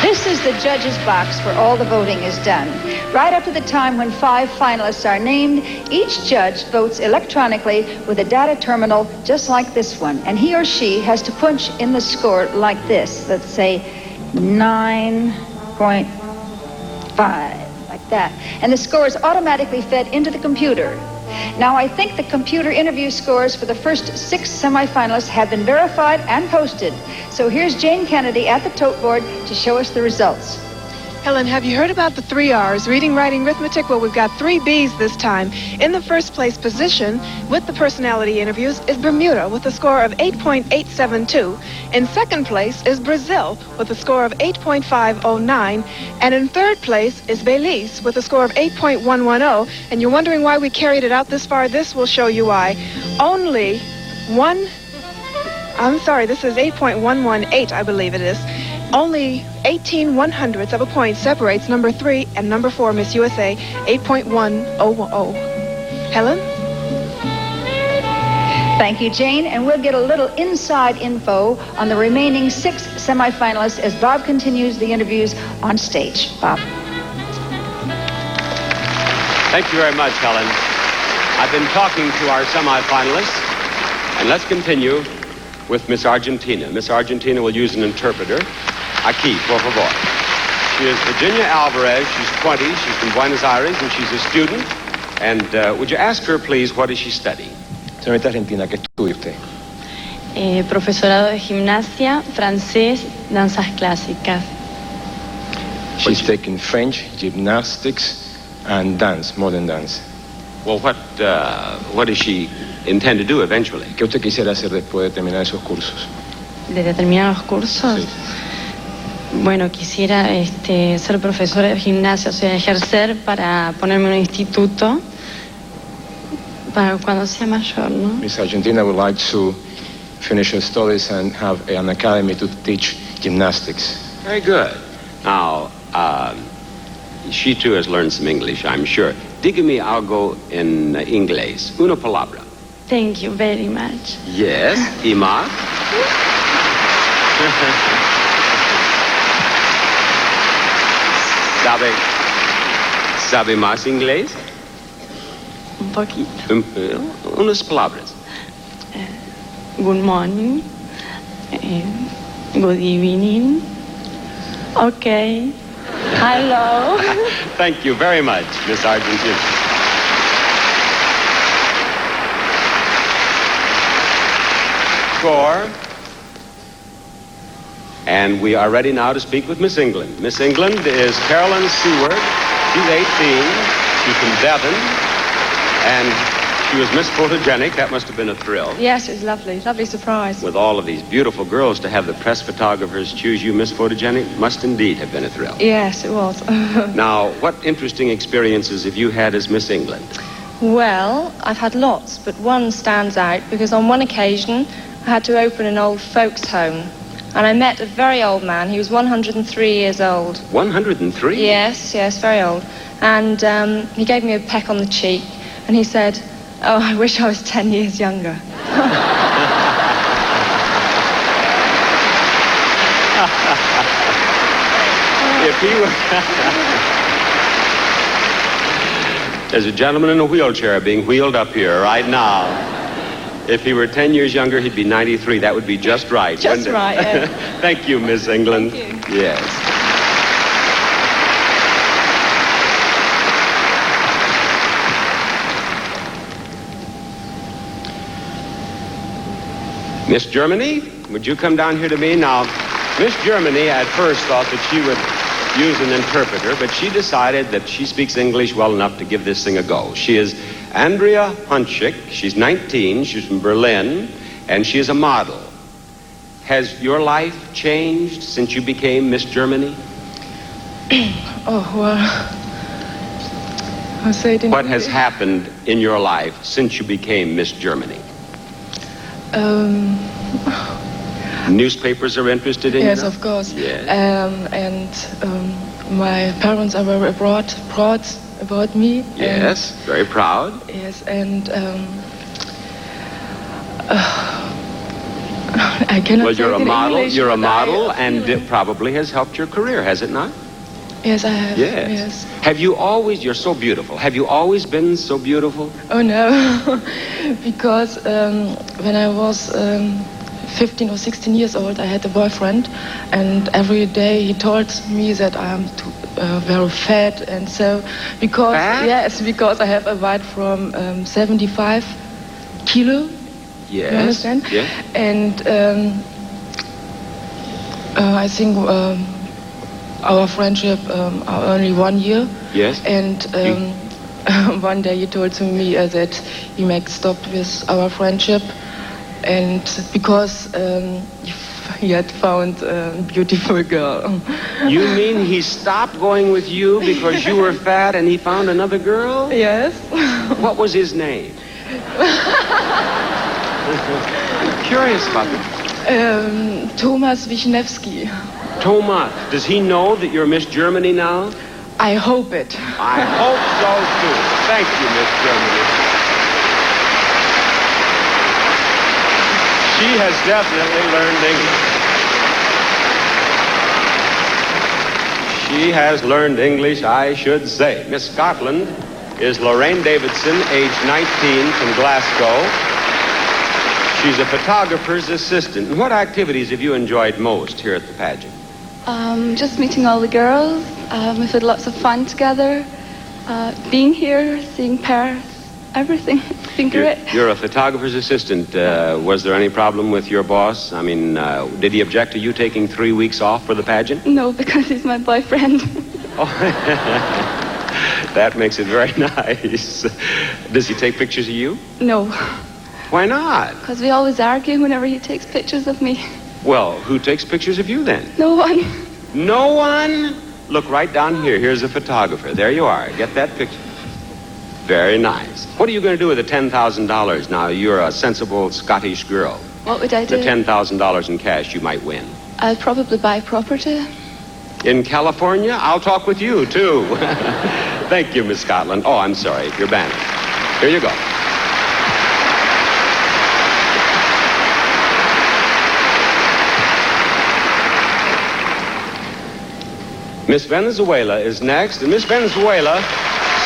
This is the judges' box where all the voting is done. Right up to the time when 5 finalists are named, each judge votes electronically with a data terminal just like this one. And he or she has to punch in the score like this. Let's say 9.5, like that. And the score is automatically fed into the computer. Now, I think the computer interview scores for the first 6 semifinalists have been verified and posted. So here's Jane Kennedy at the tote board to show us the results.
Helen, have you heard about the 3 R's, reading, writing, arithmetic? Well, we've got 3 B's this time. In the first place position with the personality interviews is Bermuda with a score of 8.872. In second place is Brazil with a score of 8.509. And in third place is Belize with a score of 8.110. And you're wondering why we carried it out this far? This will show you why. This is 8.118, I believe it is. Only 18/100ths of a point separates number 3 and number 4, Miss USA, 8.100. Helen?
Thank you, Jane. And we'll get a little inside info on the remaining 6 semifinalists as Bob continues the interviews on stage. Bob.
Thank you very much, Helen. I've been talking to our semifinalists, and let's continue with Miss Argentina. Miss Argentina will use an interpreter. Aquí, por favor. She is Virginia Alvarez. She's 20. She's from Buenos Aires, and she's a student. And would you ask her, please, what does she study?
Señorita Argentina, ¿qué estudia usted?
Profesorado de gimnasia, francés, danzas clásicas.
She's taking French, gymnastics, and dance, modern dance.
Well, what does she intend to do eventually?
¿Qué usted quisiera hacer después de terminar esos cursos?
¿De terminar los cursos?
Sí.
Bueno, quisiera ser profesora de gimnasia, o sea, ejercer para ponerme en un instituto para cuando sea mayor, ¿no?
Miss Argentina would like to finish her studies and have an academy to teach gymnastics.
Very good. Now, she too has learned some English, I'm sure. Dígame algo en inglés. Una palabra.
Thank you very much.
Yes. ¿Y más? ¿Sabe más inglés?
Un poquito.
Unas palabras.
Good morning. Good evening. Okay. Hello.
Thank you very much, Miss Argentina. Score. And we are ready now to speak with Miss England. Miss England is Carolyn Seward. She's 18. She's from Devon. And she was Miss Photogenic. That must have been a thrill.
Yes, it was lovely. Lovely surprise.
With all of these beautiful girls, to have the press photographers choose you Miss Photogenic must indeed have been a thrill.
Yes, it was.
Now, what interesting experiences have you had as Miss England?
Well, I've had lots, but one stands out because on one occasion I had to open an old folks' home. And I met a very old man. He was 103 years old.
103?
Yes, very old. And he gave me a peck on the cheek, and he said, "Oh, I wish I was 10 years younger."
If he were... There's a gentleman in a wheelchair being wheeled up here right now. If he were 10 years younger, he'd be 93. That would be just right.
Just right, yeah.
Thank you, Miss England.
Thank you.
Yes. Miss Germany, would you come down here to me? Now, Miss Germany at first thought that she would use an interpreter, but she decided that she speaks English well enough to give this thing a go. She is Andrea Hunchik. She's 19. She's from Berlin, and she is a model. Has your life changed since you became Miss Germany?
Oh, well, I'll say it in
What has happened in your life since you became Miss Germany? Newspapers are interested in you?
Yes, of course.
Yes.
My parents are very proud about me.
Yes, very proud.
Yes, and I cannot
Well, you're
say
a
it in
model.
English,
You're a
but I
model,
feel
and
it.
it probably has helped your career, has it not?
Yes, I have.
Yes. Have you always? You're so beautiful. Have you always been so beautiful?
Oh no, because when I was 15 or 16 years old, I had a boyfriend, and every day he told me that I am very fat, and so because because I have a weight from 75 kilo.
Yes.
You understand?
Yes.
And I think our friendship are only 1 year.
Yes.
And one day he told to me that he might stop with our friendship, and because he had found a beautiful girl.
You mean he stopped going with you because you were fat and he found another girl?
Yes.
What was his name? I'm curious about that.
Thomas Wisniewski.
Thomas, does he know that you're Miss Germany now?
I hope it.
I hope so, too. Thank you, Miss Germany. She has definitely learned English. She has learned English, I should say. Miss Scotland is Lorraine Davidson, age 19, from Glasgow. She's a photographer's assistant. And what activities have you enjoyed most here at the pageant?
Just meeting all the girls. We've had lots of fun together. Being here, seeing Paris, everything. It's been great.
You're a photographer's assistant. Was there any problem with your boss? I mean, did he object to you taking 3 weeks off for the pageant?
No, because he's my boyfriend.
Oh, that makes it very nice. Does he take pictures of you?
No,
Why not?
because we always argue whenever he takes pictures of me.
Well, who takes pictures of you then?
No one.
No one? Look right down here. Here's a photographer. There you are. Get that picture. Very nice. What are you going to do with the $10,000 now? You're a sensible Scottish girl.
What would I do?
The $10,000 in cash you might win.
I'd probably buy property.
In California? I'll talk with you, too. Thank you, Miss Scotland. Oh, I'm sorry. You're banished. Here you go. Miss Venezuela is next, and Miss Venezuela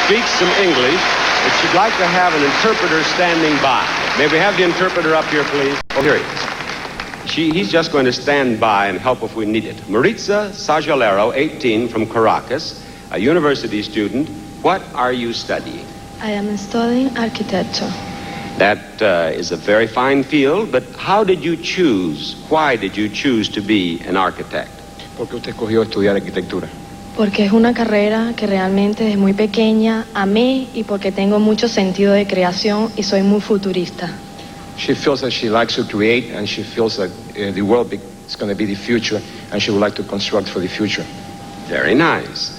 speaks some English, but she'd like to have an interpreter standing by. May we have the interpreter up here, please? Oh, here he is. He's just going to stand by and help if we need it. Maritza Sajalero, 18, from Caracas, a university student. What are you studying?
I am studying architecture.
That is a very fine field, but how did you choose? Why did you choose to be an architect?
¿Por qué usted escogió estudiar arquitectura?
Porque es una carrera que realmente desde muy pequeña amé y porque tengo mucho sentido de creación y soy muy futurista.
She feels that she likes to create, and she feels that the world is going to be the future, and she would like to construct for the future.
Very nice.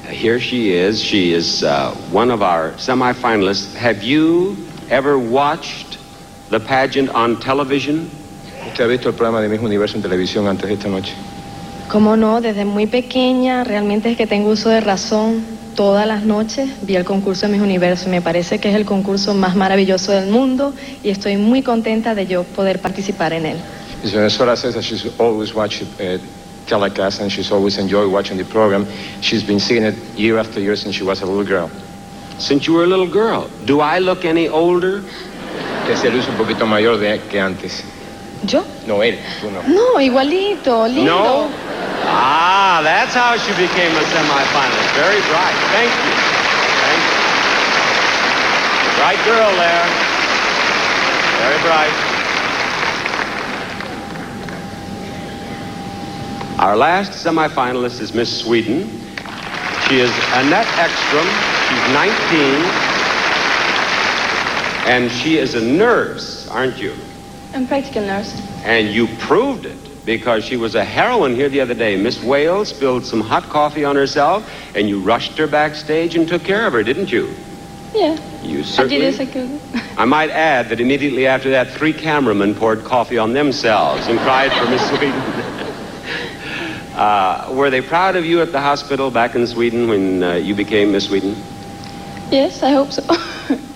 Here she is. She is one of our semifinalists. Have you ever watched the pageant on television?
¿Usted ha visto el programa de Miss Universo en televisión antes de esta noche?
Como no, desde muy pequeña realmente es que tengo uso de razón. Todas las noches vi el concurso de Miss Universo y me parece que es el concurso más maravilloso del mundo y estoy muy contenta de yo poder participar en él.
Miss Venezuela says that she's always watched telecast and she's always enjoyed watching the program. She's been seeing it year after year since she was a little girl.
Since you were a little girl. Do I look any older?
Que se luce un poquito mayor que antes.
¿Yo?
No, él, tú no.
No, igualito, lindo.
No? Ah, that's how she became a semifinalist. Very bright. Thank you. Thank you. Bright girl there. Very bright. Our last semifinalist is Miss Sweden. She is Annette Ekstrom. She's 19. And she is a nurse, aren't you?
I'm a practical nurse.
And you proved it, because she was a heroine here the other day. Miss Wales spilled some hot coffee on herself, and you rushed her backstage and took care of her, didn't you?
Yeah.
You certainly...
I did as I could.
I might add that immediately after that, 3 cameramen poured coffee on themselves and cried for Miss Sweden. Were they proud of you at the hospital back in Sweden when you became Miss Sweden?
Yes, I hope so.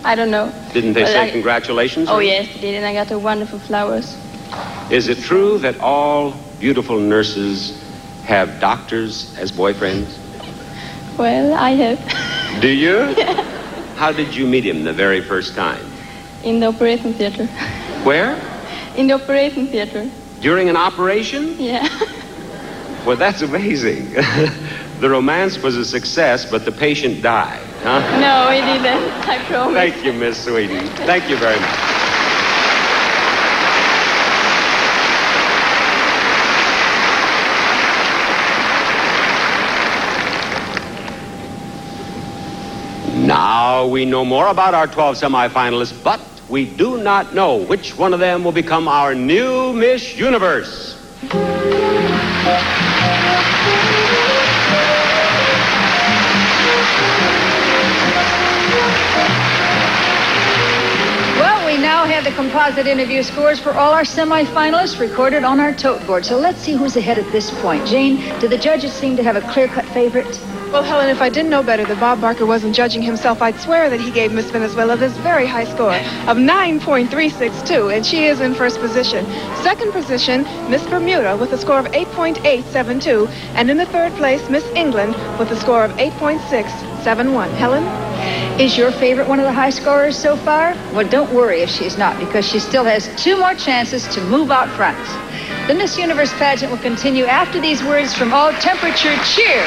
I don't know.
Didn't they say congratulations?
Oh, yes, they did, and I got the wonderful flowers.
Is it true that all beautiful nurses have doctors as boyfriends?
Well, I have.
Do you?
Yeah.
How did you meet him the very first time?
In the operating theater.
Where?
in the operating theater.
During an operation?
Yeah.
Well, that's amazing. The romance was a success, but the patient died, huh?
No, he didn't. I promise.
Thank you, Miss Sweden. Thank you very much. Now we know more about our 12 semifinalists, but we do not know which one of them will become our new Miss Universe.
Well, we now have the composite interview scores for all our semifinalists recorded on our tote board. So let's see who's ahead at this point. Jane, do the judges seem to have a clear-cut favorite?
Well, Helen, if I didn't know better that Bob Barker wasn't judging himself, I'd swear that he gave Miss Venezuela this very high score of 9.362, and she is in first position. Second position, Miss Bermuda with a score of 8.872, and in the third place, Miss England with a score of 8.671. Helen?
Is your favorite one of the high scorers so far? Well, don't worry if she's not, because she still has 2 more chances to move out front. The Miss Universe pageant will continue after these words from all temperature cheer.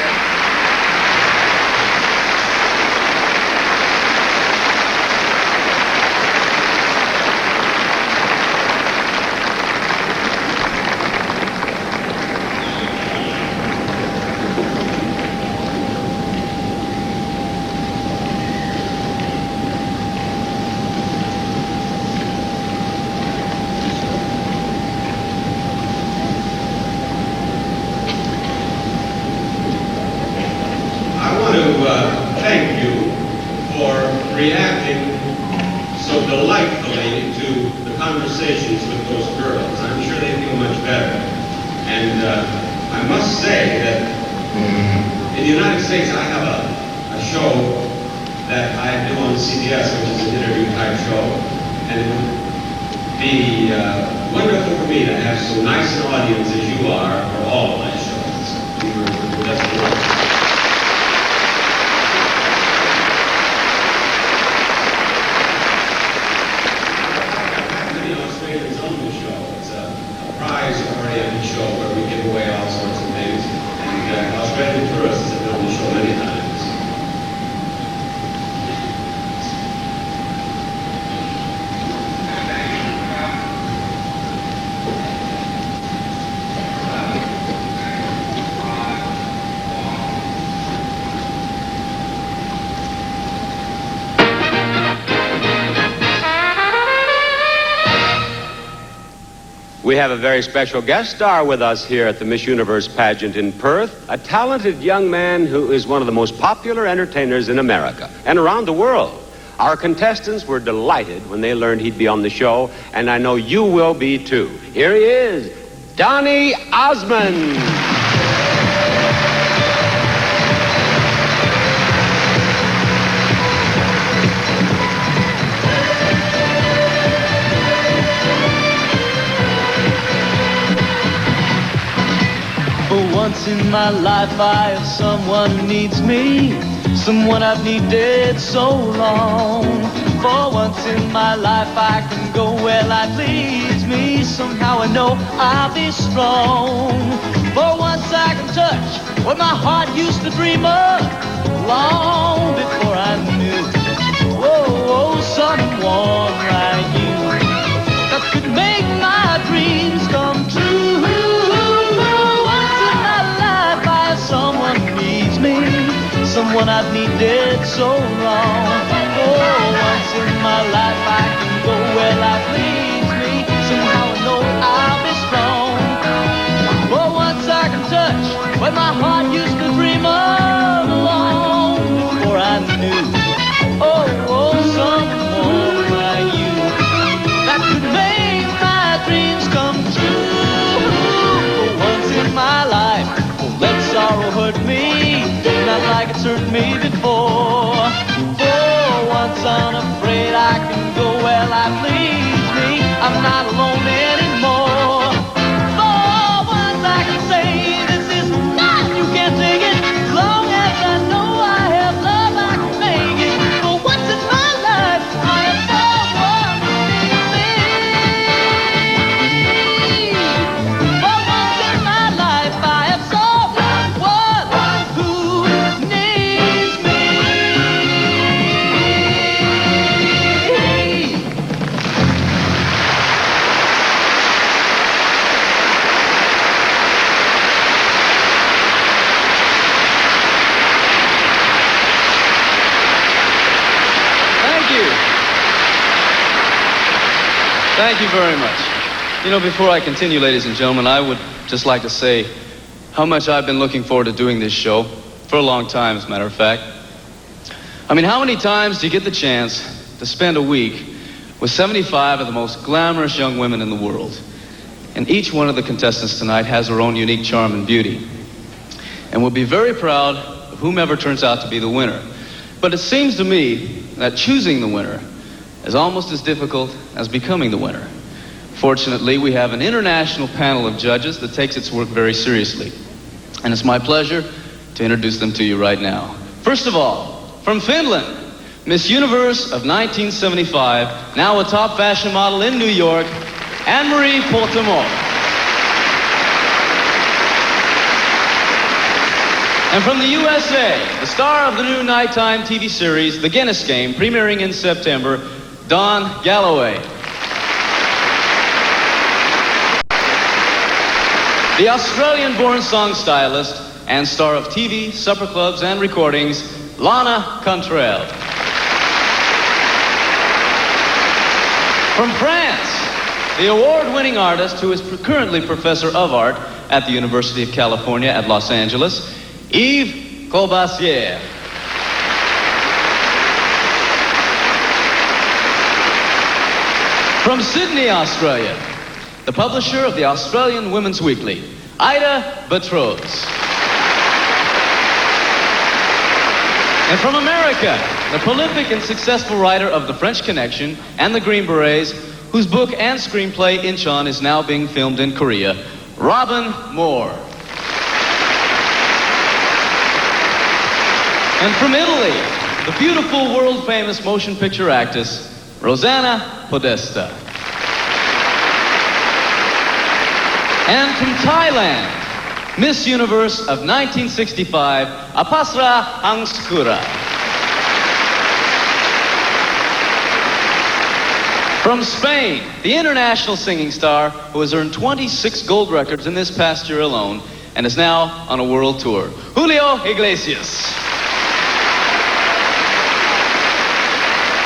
Thank you for reacting so delightfully to the conversations with those girls. I'm sure they feel much better. And I must say that in the United States, I have a show that I do on CBS, which is an interview type show. And it would be wonderful for me to have so nice an audience as you are for all of my shows. You're just wonderful. Prize-oriented show where we give away all sorts of things, and Australian tourists have done the show many times. We have a very special guest star with us here at the Miss Universe pageant in Perth, a talented young man who is one of the most popular entertainers in America and around the world. Our contestants were delighted when they learned he'd be on the show, and I know you will be too. Here he is, Donny Osmond.
Once in my life I have someone who needs me, someone I've needed so long. For once in my life I can go where life leads me, somehow I know I'll be strong. For once I can touch what my heart used to dream of, long before I knew, someone like you that could make my dreams come true. Someone needs me, someone I've needed so long. Once in my life I can go where life leads me, somehow I know I'll be strong. Once I can touch what my heart used to dream of, long before I knew. Someone like you that could make my dreams come true. Once in my life, let sorrow hurt me, not like it's hurt me before. For once unafraid I can go where life leads me, I'm not alone anymore. For once I can say this is not, you can't take it. As long as I know I have love, I can make it. For once in my life I have someone who needs me.
Thank you very much. You know, before I continue, ladies and gentlemen, I would just like to say how much I've been looking forward to doing this show for a long time, as a matter of fact. I mean, how many times do you get the chance to spend a week with 75 of the most glamorous young women in the world? And each one of the contestants tonight has her own unique charm and beauty. And we'll be very proud of whomever turns out to be the winner. But it seems to me that choosing the winner is almost as difficult as becoming the winner. Fortunately, we have an international panel of judges that takes its work very seriously. And it's my pleasure to introduce them to you right now. First of all, from Finland, Miss Universe of 1975, now a top fashion model in New York, Anne-Marie Portemont. And from the USA, the star of the new nighttime TV series, The Guinness Game, premiering in September, Dawn Galloway. The Australian-born song stylist and star of TV, supper clubs, and recordings, Lana Cantrell. From France, the award-winning artist who is currently professor of art at the University of California at Los Angeles, Yves Courbassier. From Sydney, Australia, the publisher of the Australian Women's Weekly, Ida Batrose. And from America, the prolific and successful writer of The French Connection and The Green Berets, whose book and screenplay Incheon is now being filmed in Korea, Robin Moore. And from Italy, the beautiful world-famous motion picture actress, Rosanna Podesta. And from Thailand, Miss Universe of 1965, Apasra Hangskura. From Spain, the international singing star who has earned 26 gold records in this past year alone and is now on a world tour, Julio Iglesias.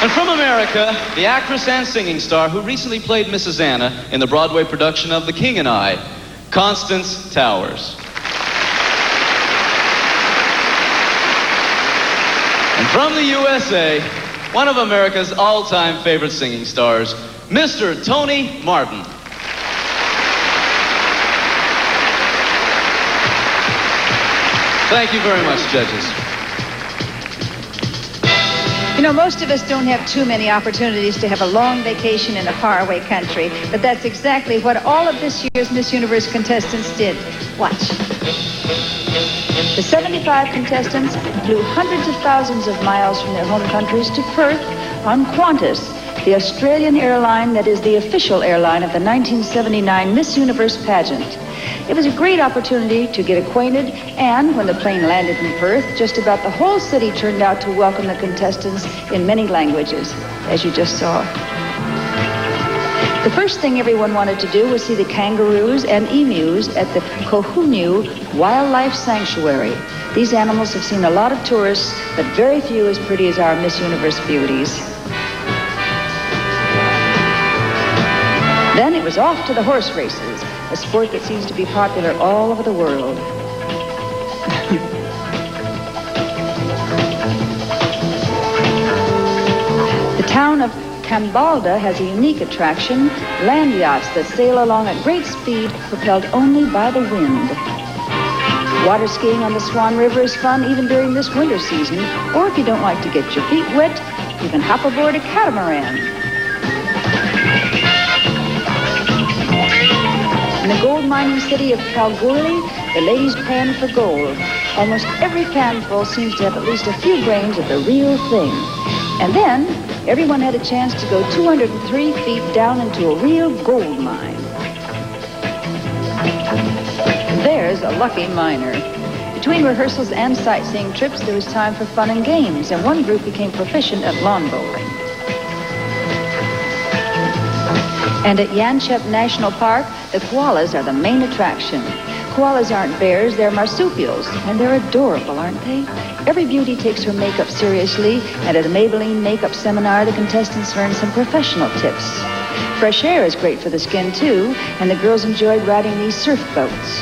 And from America, the actress and singing star who recently played Mrs. Anna in the Broadway production of The King and I, Constance Towers. And from the USA, one of America's all-time favorite singing stars, Mr. Tony Martin. Thank you very much, judges.
You know, most of us don't have too many opportunities to have a long vacation in a faraway country, but that's exactly what all of this year's Miss Universe contestants did. Watch. The 75 contestants flew hundreds of thousands of miles from their home countries to Perth on Qantas, the Australian airline that is the official airline of the 1979 Miss Universe pageant. It was a great opportunity to get acquainted, and when the plane landed in Perth, just about the whole city turned out to welcome the contestants in many languages, as you just saw. The first thing everyone wanted to do was see the kangaroos and emus at the Kohunu Wildlife Sanctuary. These animals have seen a lot of tourists, but very few as pretty as our Miss Universe beauties. Then it was off to the horse races, a sport that seems to be popular all over the world. The town of Kambalda has a unique attraction, land yachts that sail along at great speed, propelled only by the wind. Water skiing on the Swan River is fun even during this winter season, or if you don't like to get your feet wet, you can hop aboard a catamaran. In the gold mining city of Kalgoorlie, the ladies pan for gold. Almost every panful seems to have at least a few grains of the real thing. And then, everyone had a chance to go 203 feet down into a real gold mine. There's a lucky miner. Between rehearsals and sightseeing trips, there was time for fun and games, and one group became proficient at lawn bowling. And at Yanchep National Park, the koalas are the main attraction. Koalas aren't bears, they're marsupials, and they're adorable, aren't they? Every beauty takes her makeup seriously, and at a Maybelline makeup seminar, the contestants learn some professional tips. Fresh air is great for the skin, too, and the girls enjoyed riding these surf boats.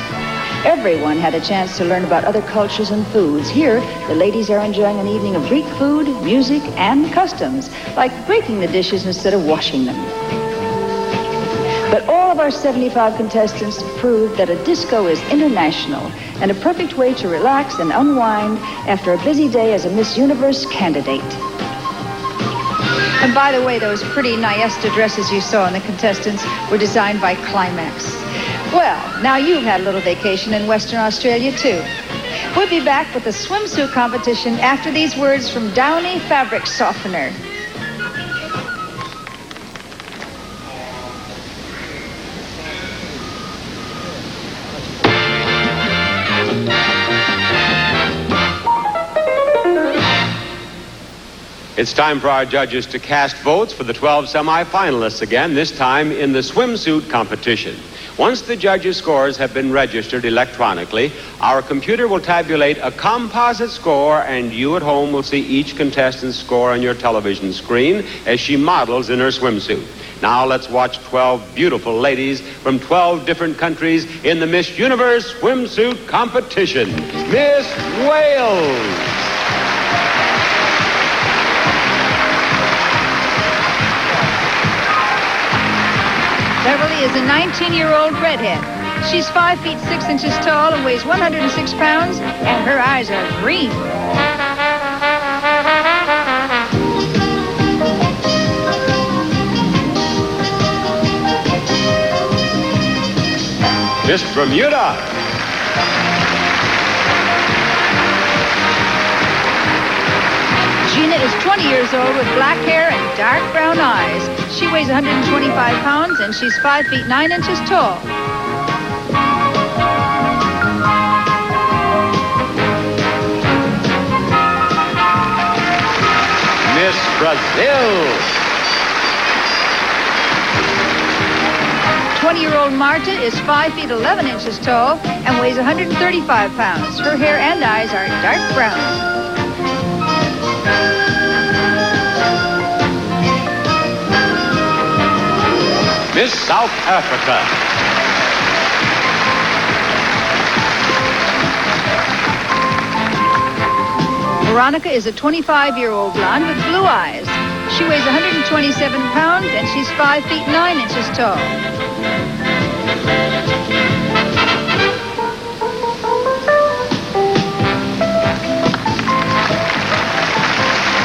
Everyone had a chance to learn about other cultures and foods. Here, the ladies are enjoying an evening of Greek food, music, and customs, like breaking the dishes instead of washing them. But all of our 75 contestants proved that a disco is international and a perfect way to relax and unwind after a busy day as a Miss Universe candidate. And by the way, those pretty Niesta dresses you saw in the contestants were designed by Climax. Well, now you've had a little vacation in Western Australia, too. We'll be back with the swimsuit competition after these words from Downy Fabric Softener.
It's time for our judges to cast votes for the 12 semifinalists again, this time in the swimsuit competition. Once the judges' scores have been registered electronically, our computer will tabulate a composite score, and you at home will see each contestant's score on your television screen as she models in her swimsuit. Now let's watch 12 beautiful ladies from 12 different countries in the Miss Universe swimsuit competition. Miss Wales.
Beverly is a 19-year-old redhead. She's 5 feet 6 inches tall and weighs 106 pounds, and her eyes are green.
Miss Bermuda.
Gina is 20 years old with black hair and dark brown eyes. She weighs 125 pounds and she's 5 feet 9 inches tall.
Miss Brazil.
20-year-old Marta is 5 feet 11 inches tall and weighs 135 pounds. Her hair and eyes are dark brown.
Miss South Africa.
Veronica is a 25-year-old blonde with blue eyes. She weighs 127 pounds and she's 5 feet 9 inches tall.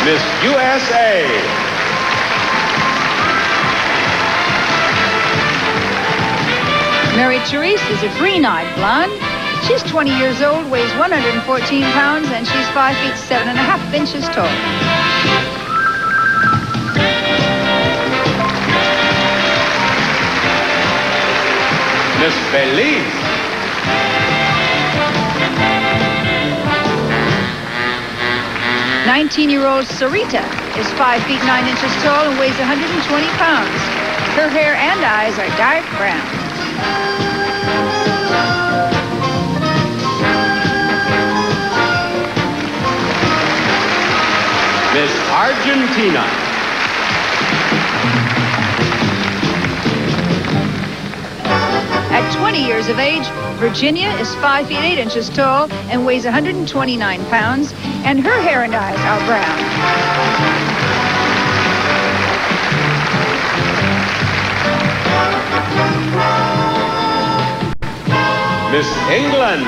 Miss USA.
Mary Therese is a green-eyed blonde. She's 20 years old, weighs 114 pounds, and she's 5 feet 7.5 inches tall.
Miss Belize.
"19-year-old Sarita is 5 feet 9 inches tall and weighs 120 pounds. Her hair and eyes are dark brown.
Miss Argentina.
At 20 years of age, Virginia is 5 feet 8 inches tall and weighs 129 pounds, and her hair and eyes are brown.
Miss England.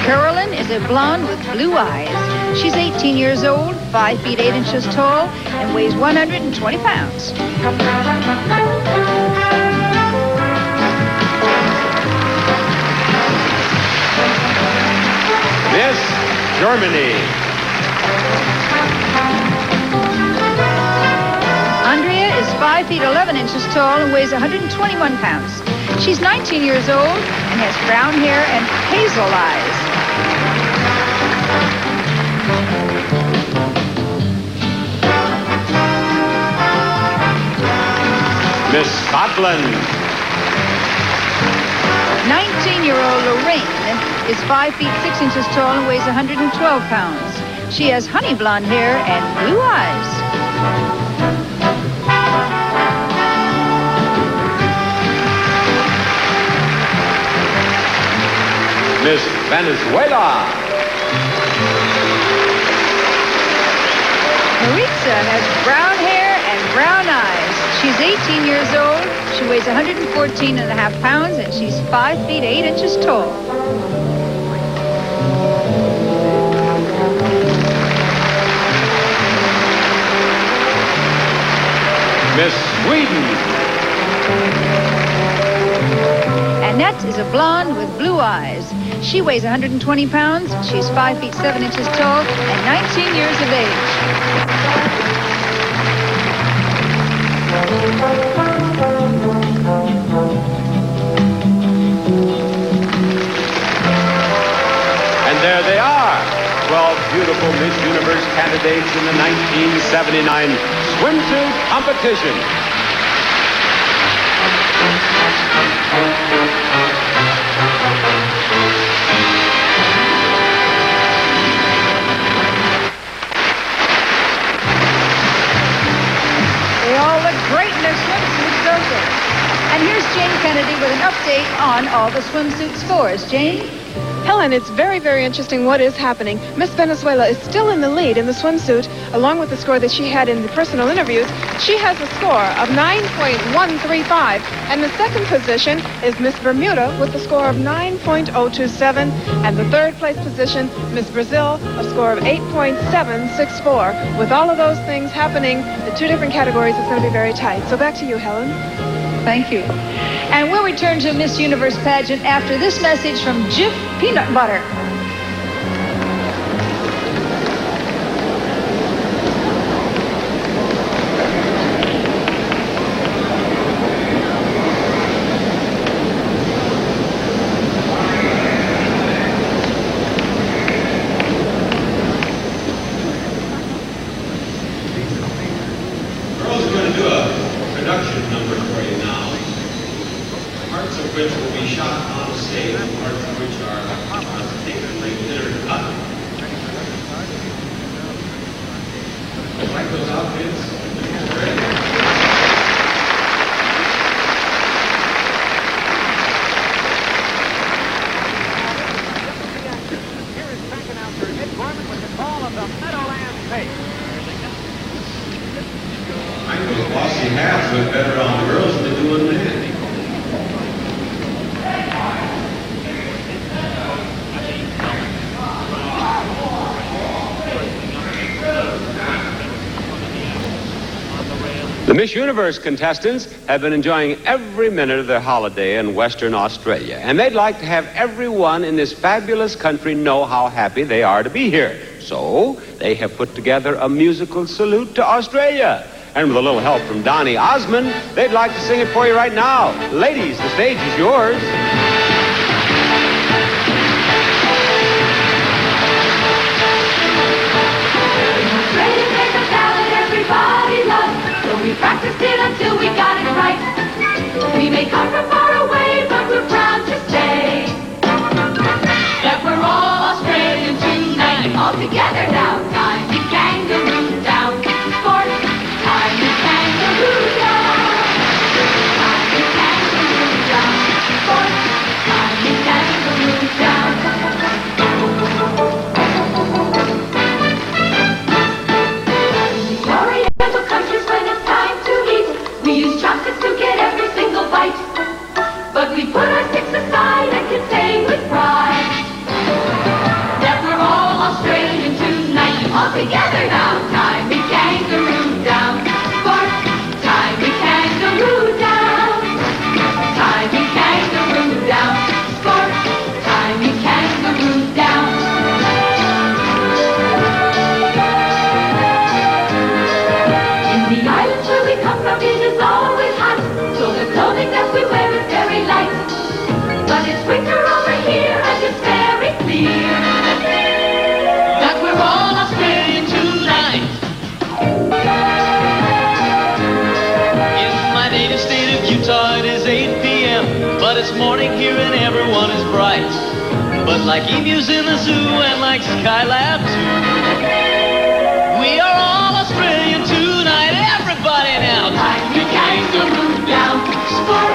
Carolyn is a blonde with blue eyes. She's 18 years old, 5 feet 8 inches tall, and weighs 120 pounds.
Miss Germany.
Andrea is 5 feet 11 inches tall and weighs 121 pounds. She's 19 years old and has brown hair and hazel eyes.
Miss Scotland.
19-year-old Lorraine is 5 feet 6 inches tall and weighs 112 pounds. She has honey blonde hair and blue eyes.
Miss Venezuela.
Maritza has brown hair and brown eyes. She's 18 years old. She weighs 114 and a half pounds, and she's 5 feet 8 inches tall.
Miss Sweden.
Annette is a blonde with blue eyes. She weighs 120 pounds. She's 5 feet 7 inches tall and 19 years of age.
And there they are, 12 beautiful Miss Universe candidates in the 1979 swimsuit competition.
They all look great in their swimsuits, don't they? And here's Jane Kennedy with an update on all the swimsuits for us. Jane?
Helen, it's very, very interesting what is happening. Miss Venezuela is still in the lead in the swimsuit, along with the score that she had in the personal interviews. She has a score of 9.135, and the second position is Miss Bermuda with a score of 9.027, and the third place position, Miss Brazil, a score of 8.764. With all of those things happening, the two different categories, it's going to be very tight. So back to you, Helen.
Thank you. And we'll return to Miss Universe pageant after this message from Jif Peanut Butter.
Girls are going to do a production number for you now. Parts of which will be shot on stage, parts of which are particularly clear-cut. Like those outfits? Great. I know the bossy hats look better on girls than they do on men.
The Miss Universe contestants have been enjoying every minute of their holiday in Western Australia, and they'd like to have everyone in this fabulous country know how happy they are to be here. So they have put together a musical salute to Australia. And with a little help from Donny Osmond, they'd like to sing it for you right now. Ladies, the stage is yours.
Australia, there's a ballad everybody loves, so we practiced it until we got it right. We may come from far away, but we're proud to say that we're all Australian tonight. All together now, time to kangaroo down. Sport, time to kangaroo down. Time to kangaroo down. Sport, time to kangaroo down. Oriental countries, when it's time to eat, we use chopsticks to get every single bite. But we put our sticks aside and can say with pride that we're all Australian tonight. All together now, time we kangaroo down. Sport, time we kangaroo down. Time we kangaroo down. Sport, time we kangaroo down. In the islands where we come from, it is always hot, so the clothing that we wear is very light. But it's winter over here, and it's very clear that we're all Australian tonight.
In my native state of Utah, it is 8 p.m., but But it's morning here and everyone is bright. But like emus in the zoo and like Skylab too, we are all Australian tonight. Everybody now.
Tiny kangaroo down, sport.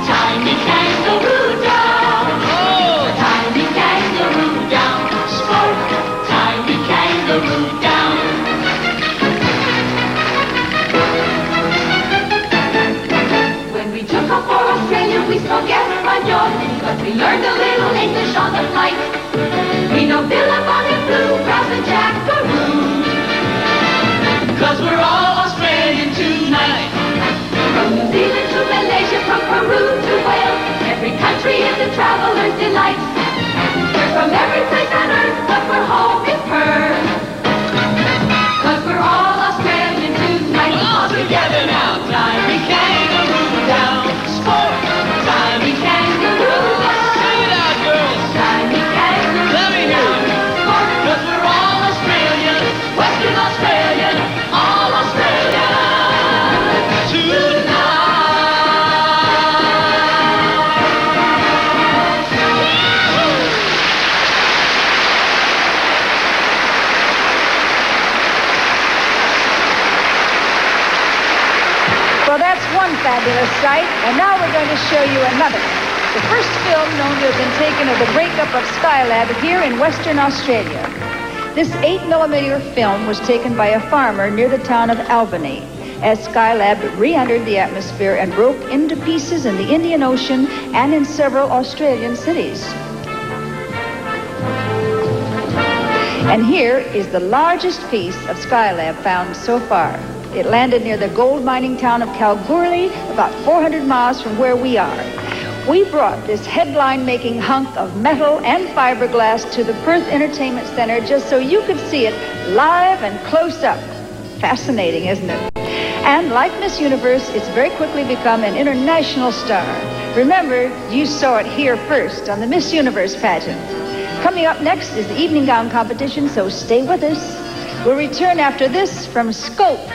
Tiny kangaroo down.
Oh,
tiny kangaroo down, sport. Tiny kangaroo down. When we took off for Australia, we spoke Espanol, but we learned a little English on the flight. We know Billabong and Blue, Grouse and Jackaroo.
'cause we're all Australian tonight.
From New Zealand to Malaysia, from Peru to Wales, every country is a traveler's delight. We're from every place on earth, but we're home in Perth. 'Cause we're all Australian tonight.
All together now. Tiny kangaroo down, sport. Tiny kangaroo down. Sing it out, girls.
Tiny kangaroo
Let me hear you.
sport.
'Cause we're all Australian, Western Australian, all Australian tonight.
Well, that's one fabulous sight, and now we're going to show you another. The first film known to have been taken of the breakup of Skylab here in Western Australia. This 8mm film was taken by a farmer near the town of Albany as Skylab re-entered the atmosphere and broke into pieces in the Indian Ocean and in several Australian cities. And here is the largest piece of Skylab found so far. It landed near the gold mining town of Kalgoorlie, about 400 miles from where we are. We brought this headline-making hunk of metal and fiberglass to the Perth Entertainment Center just so you could see it live and close up. Fascinating, isn't it? And like Miss Universe, it's very quickly become an international star. Remember, you saw it here first on the Miss Universe pageant. Coming up next is the evening gown competition, so stay with us. We'll return after this from Scope.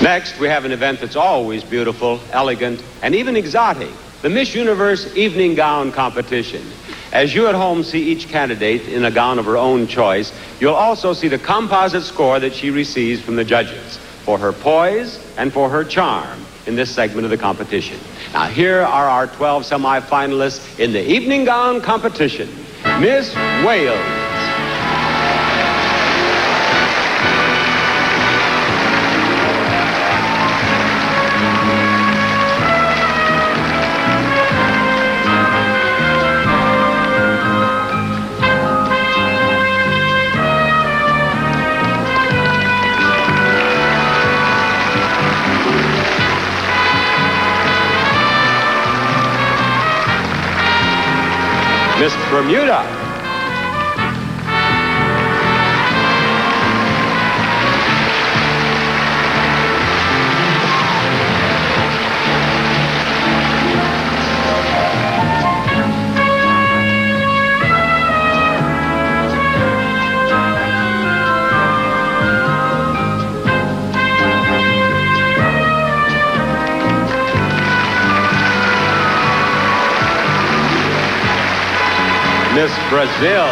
Next, we have an event that's always beautiful, elegant, and even exotic, the Miss Universe Evening Gown Competition. As you at home see each candidate in a gown of her own choice, you'll also see the composite score that she receives from the judges for her poise and for her charm in this segment of the competition. Now, here are our 12 semi-finalists in the Evening Gown Competition. Miss Wales. Miss Bermuda. Miss Brazil.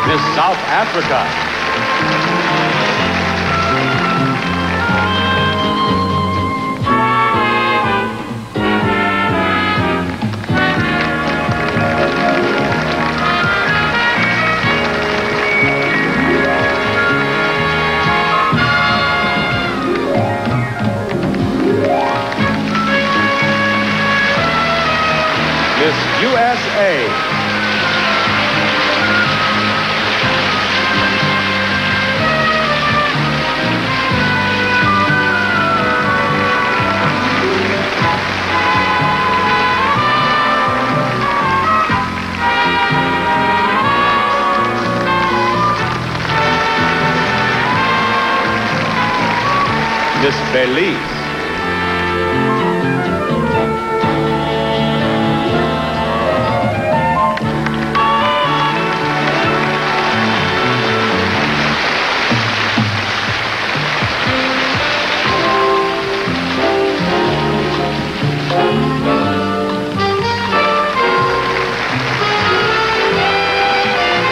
Miss South Africa. USA. Belize.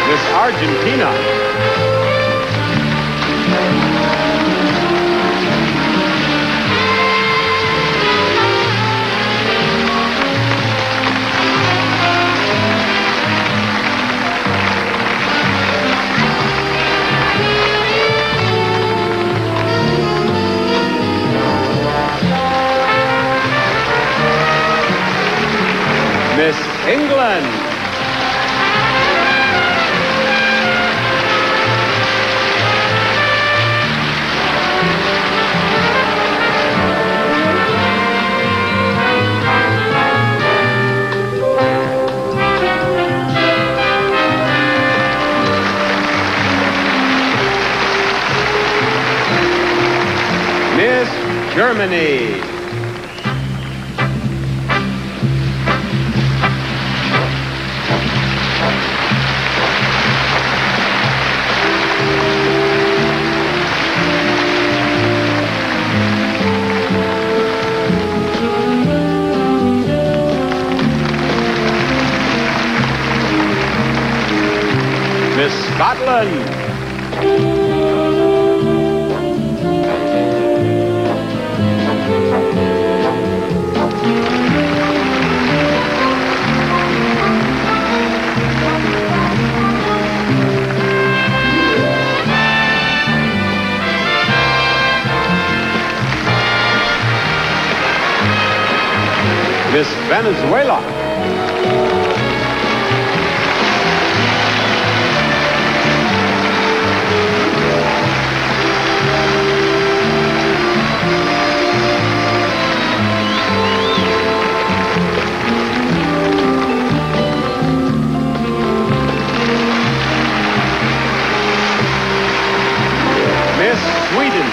Miss Argentina. Miss England. Miss Germany. Miss Scotland. Miss Venezuela. Miss Sweden.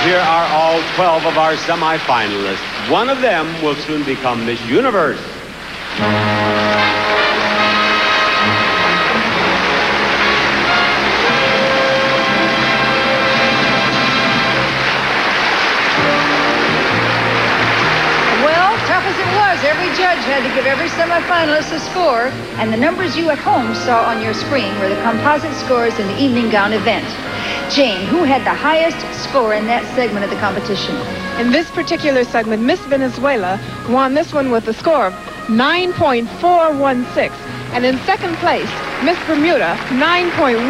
Here are all 12 of our semifinalists. One of them will soon become Miss Universe.
Well, tough as it was, every judge had to give every semifinalist a score, and the numbers you at home saw on your screen were the composite scores in the evening gown event. Jane, who had the highest score in that segment of the competition?
In this particular segment, Miss Venezuela won this one with a score of 9.416. And in second place, Miss Bermuda, 9.100.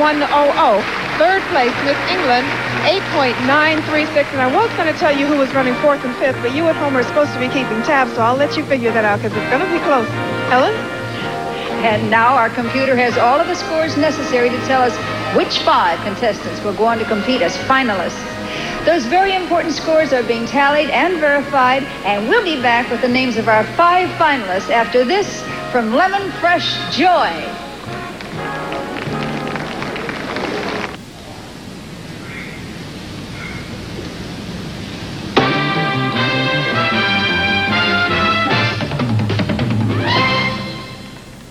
Third place, Miss England, 8.936. And I was going to tell you who was running fourth and fifth, but you at home are supposed to be keeping tabs, so I'll let you figure that out because it's going to be close. Helen?
And now our computer has all of the scores necessary to tell us which 5 contestants will go on to compete as finalists. Those very important scores are being tallied and verified, and we'll be back with the names of our 5 finalists after this from Lemon Fresh Joy.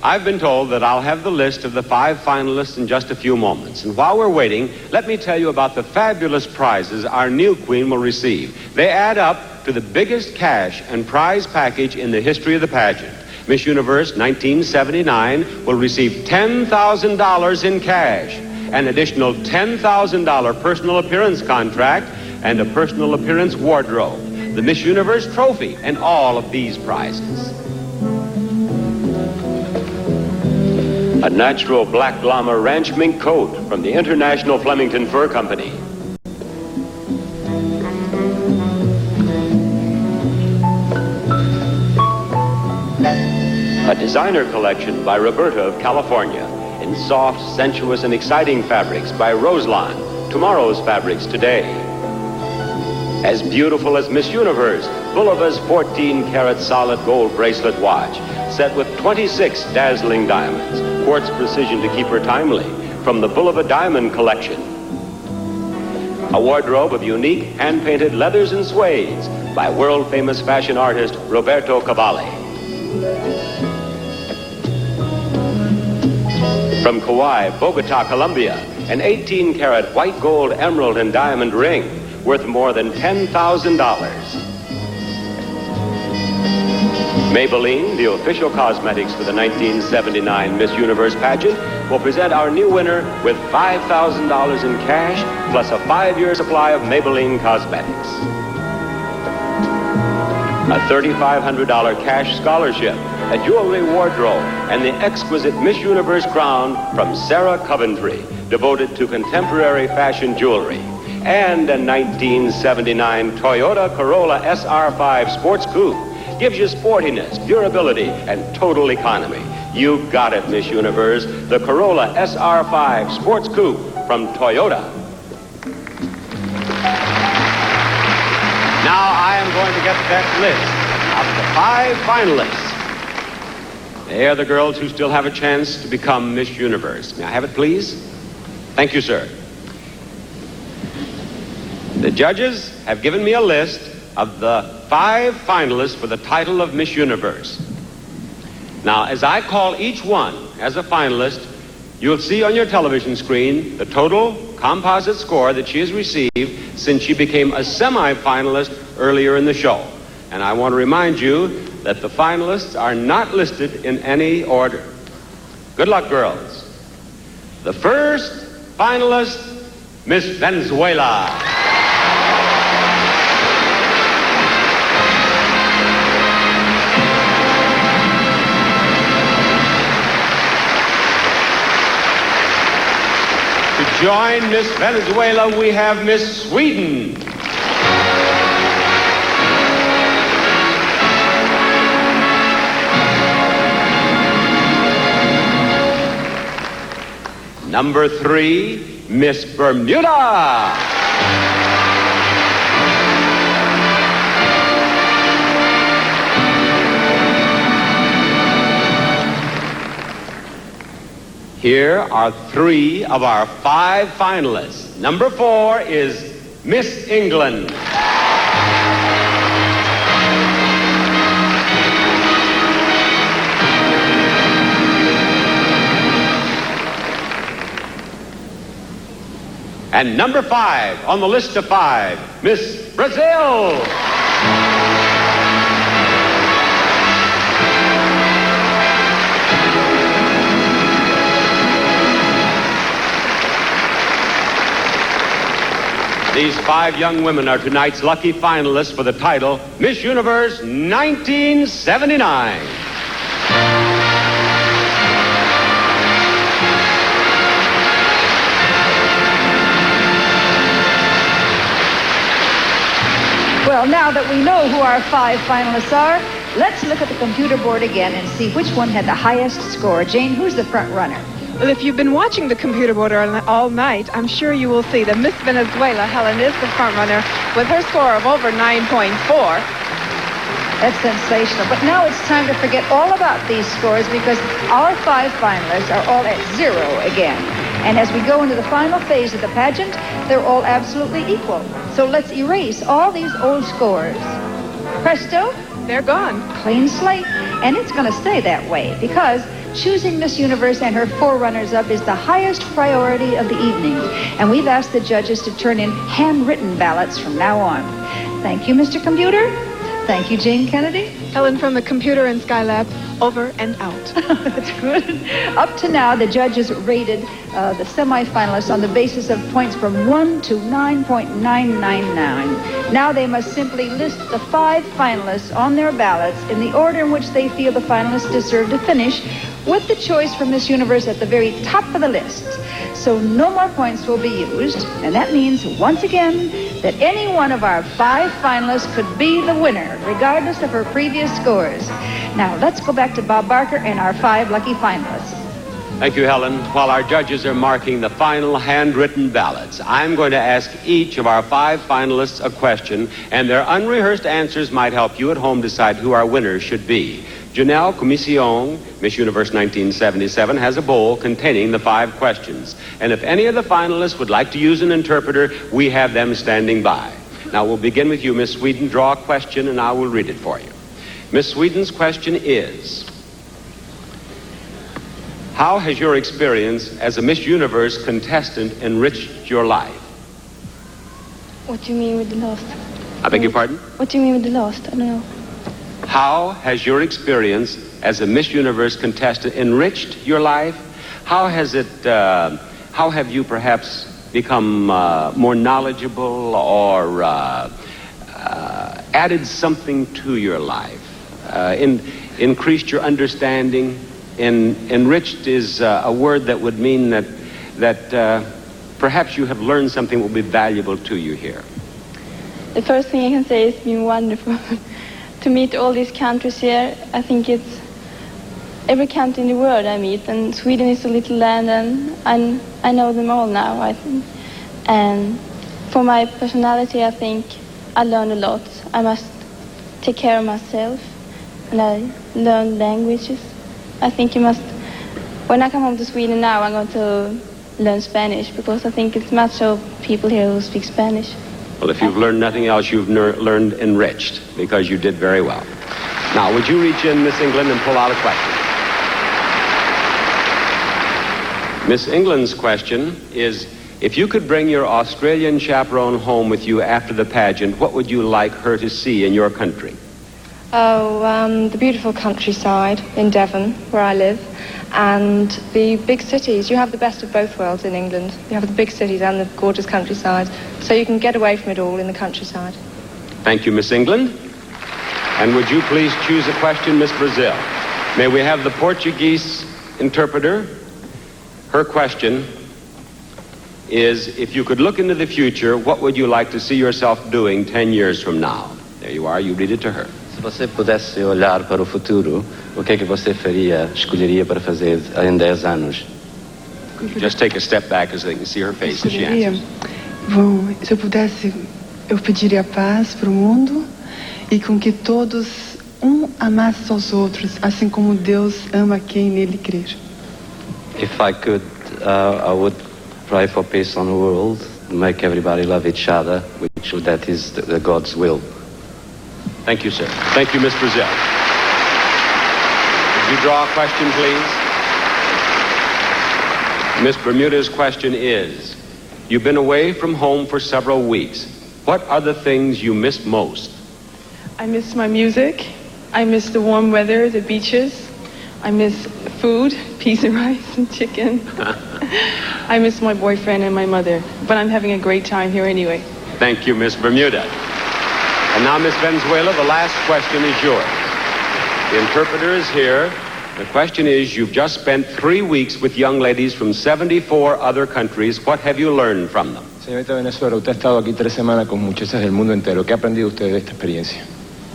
I've been told that I'll have the list of the 5 finalists in just a few moments. And while we're waiting, let me tell you about the fabulous prizes our new queen will receive. They add up to the biggest cash and prize package in the history of the pageant. Miss Universe 1979 will receive $10,000 in cash, an additional $10,000 personal appearance contract, and a personal appearance wardrobe, the Miss Universe trophy, and all of these prizes. A natural black llama ranch mink coat from the International Flemington Fur Company. A designer collection by Roberta of California in soft, sensuous, and exciting fabrics by Roselawn, tomorrow's fabrics today. As beautiful as Miss Universe, Bulova's 14-karat solid gold bracelet watch, set with 26 dazzling diamonds, quartz precision to keep her timely, from the Bulova Diamond Collection. A wardrobe of unique hand-painted leathers and suedes by world-famous fashion artist Roberto Cavalli. From Kauai, Bogota, Colombia, an 18-karat white gold, emerald, and diamond ring worth more than $10,000. Maybelline, the official cosmetics for the 1979 Miss Universe pageant, will present our new winner with $5,000 in cash plus a 5-year supply of Maybelline cosmetics. A $3,500 cash scholarship, a jewelry wardrobe, and the exquisite Miss Universe crown from Sarah Coventry, devoted to contemporary fashion jewelry. And a 1979 Toyota Corolla SR5 Sports Coupe gives you sportiness, durability, and total economy. You got it, Miss Universe. The Corolla SR5 Sports Coupe from Toyota. Now I am going to get that list of the 5 finalists. They are the girls who still have a chance to become Miss Universe. May I have it, please? Thank you, sir. The judges have given me a list of the 5 finalists for the title of Miss Universe. Now, as I call each one as a finalist, you'll see on your television screen the total composite score that she has received since she became a semi-finalist earlier in the show. And I want to remind you that the finalists are not listed in any order. Good luck, girls. The first finalist, Miss Venezuela. To join Miss Venezuela, we have Miss Sweden. Number 3, Miss Bermuda. Here are 3 of our 5 finalists. Number 4 is Miss England. And number 5 on the list of 5, Miss Brazil. These 5 young women are tonight's lucky finalists for the title Miss Universe 1979.
Well, now that we know who our 5 finalists are, let's look at the computer board again and see which one had the highest score. Jane, who's the front runner?
Well, if you've been watching the computer board all night, I'm sure you will see that Miss Venezuela, Helen, is the front runner with her score of over 9.4.
That's sensational. But now it's time to forget all about these scores because our 5 finalists are all at 0 again. And as we go into the final phase of the pageant, they're all absolutely equal. So let's erase all these old scores. Presto,
they're gone.
Clean slate. And it's going to stay that way because choosing Miss Universe and her 4 runners-up is the highest priority of the evening. And we've asked the judges to turn in handwritten ballots from now on. Thank you, Mr. Computer. Thank you, Jane Kennedy.
Helen from the Computer and Skylab, over and out.
That's good. Up to now, the judges rated the semifinalists on the basis of points from 1 to 9.999. Now they must simply list the 5 finalists on their ballots in the order in which they feel the finalists deserve to finish, with the choice for Miss Universe at the very top of the list. So no more points will be used, and that means, once again, that any one of our 5 finalists could be the winner, regardless of her previous scores. Now, let's go back to Bob Barker and our 5 lucky finalists.
Thank you, Helen. While our judges are marking the final handwritten ballots, I'm going to ask each of our 5 finalists a question, and their unrehearsed answers might help you at home decide who our winners should be. Janelle Commission, Miss Universe 1977, has a bowl containing the 5 questions. And if any of the finalists would like to use an interpreter, we have them standing by. Now, we'll begin with you, Miss Sweden. Draw a question, and I will read it for you. Miss Sweden's question is, how has your experience as a Miss Universe contestant enriched your life?
What do you mean with the last?
I beg your pardon?
What do you mean with the last? I don't know.
How has your experience as a Miss Universe contestant enriched your life? How have you perhaps become more knowledgeable or added something to your life? Increased your understanding? Enriched is a word that would mean that perhaps you have learned something that will be valuable to you here.
The first thing I can say is it's been wonderful to meet all these countries here. I think it's every country in the world I meet, and Sweden is a little land, and I know them all now, I think. And for my personality, I think I learned a lot. I must take care of myself, and I learn languages. I think you must, when I come home to Sweden now, I'm going to learn Spanish, because I think it's much of people here who speak Spanish.
Well, if you've learned nothing else, you've learned enriched, because you did very well. Now, would you reach in, Miss England, and pull out a question? Miss England's question is, if you could bring your Australian chaperone home with you after the pageant, what would you like her to see in your country?
Oh, the beautiful countryside in Devon, where I live, and the big cities. You have the best of both worlds in England. You have the big cities and the gorgeous countryside, so you can get away from it all in the countryside.
Thank you, Miss England. And would you please choose a question, Miss Brazil? May we have the Portuguese interpreter? Her question is, if you could look into the future, what would you like to see yourself doing 10 years from now? There you are, you read it to her.
Se você pudesse olhar para o futuro, o que é que você escolheria para fazer em 10 anos?
Just take a step back so they can see her face as she answers.
Bom, se eu pudesse, eu pediria paz para o mundo e com que todos amassem aos outros, assim como Deus ama quem nele crer.
If I could, I would pray for peace on the world, make everybody love each other, which that is the God's will.
Thank you, sir. Thank you, Miss Brazil. Would you draw a question, please? Miss Bermuda's question is, you've been away from home for several weeks. What are the things you miss most?
I miss my music. I miss the warm weather, the beaches. I miss food, peas and rice and chicken. I miss my boyfriend and my mother, but I'm having a great time here anyway.
Thank you, Miss Bermuda. And now, Miss Venezuela, the last question is yours. The interpreter is here. The question is, you've just spent 3 weeks with young ladies from 74 other countries. What have you learned from them?
Señorita Venezuela, usted ha estado aquí 3 semanas con muchachas del mundo entero. ¿Qué ha aprendido usted de esta experiencia?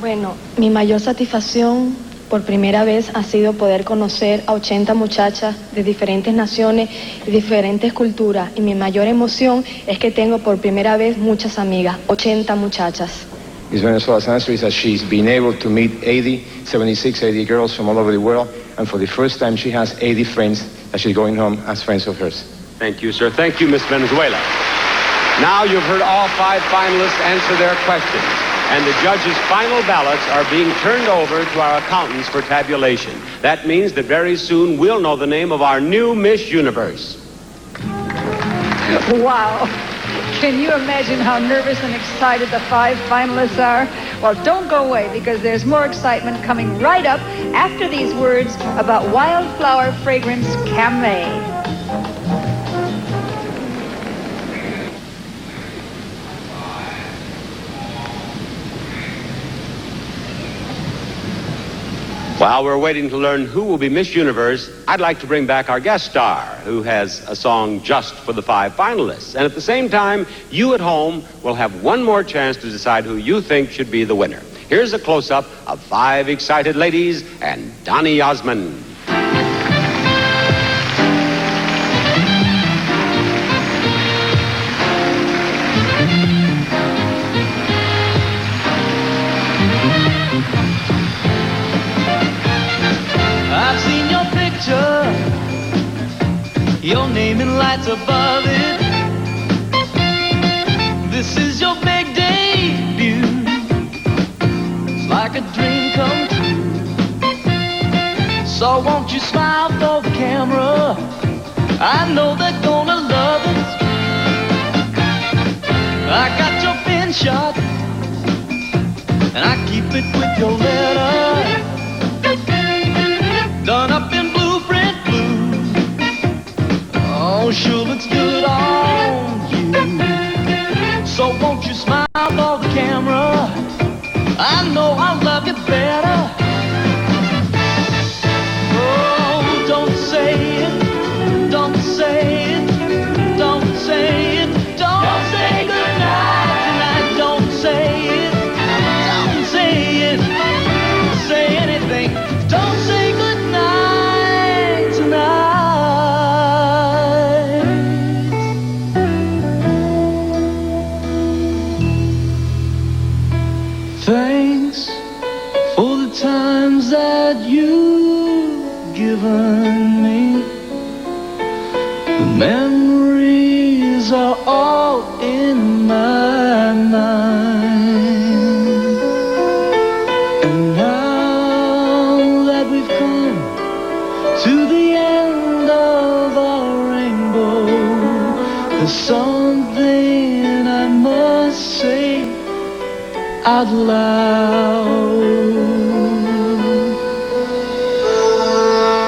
Bueno, mi mayor satisfacción por primera vez ha sido poder conocer a 80 muchachas de diferentes naciones y diferentes culturas. Y mi mayor emoción es que tengo por primera vez muchas amigas, 80 muchachas.
Miss Venezuela's answer is that she's been able to meet 80 girls from all over the world, and for the first time she has 80 friends that she's going home as friends of hers.
Thank you, sir. Thank you, Miss Venezuela. Now you've heard all 5 finalists answer their questions, and the judges' final ballots are being turned over to our accountants for tabulation. That means that very soon we'll know the name of our new Miss Universe.
Wow. Can you imagine how nervous and excited the 5 finalists are? Well, don't go away, because there's more excitement coming right up after these words about wildflower fragrance Camay.
While we're waiting to learn who will be Miss Universe, I'd like to bring back our guest star, who has a song just for the 5 finalists. And at the same time, you at home will have one more chance to decide who you think should be the winner. Here's a close-up of 5 excited ladies and Donny Osmond.
I've seen your picture, your name in lights above it. This is your big debut. It's like a dream come true. So won't you smile for the camera? I know they're gonna love it. I got your pin shot, and I keep it with your letter. Done up in blueprint blue. Oh, sure looks good on you. So won't you smile for the camera? I know I'll love you better. Oh, don't say it, don't say it, don't say it, don't say goodnight tonight, don't say it, don't say it, say anything, don't say goodnight tonight. Thanks for the times that you've given me. The memories are all in my mind. And now that we've come to the end of our rainbow, there's something I must say out loud.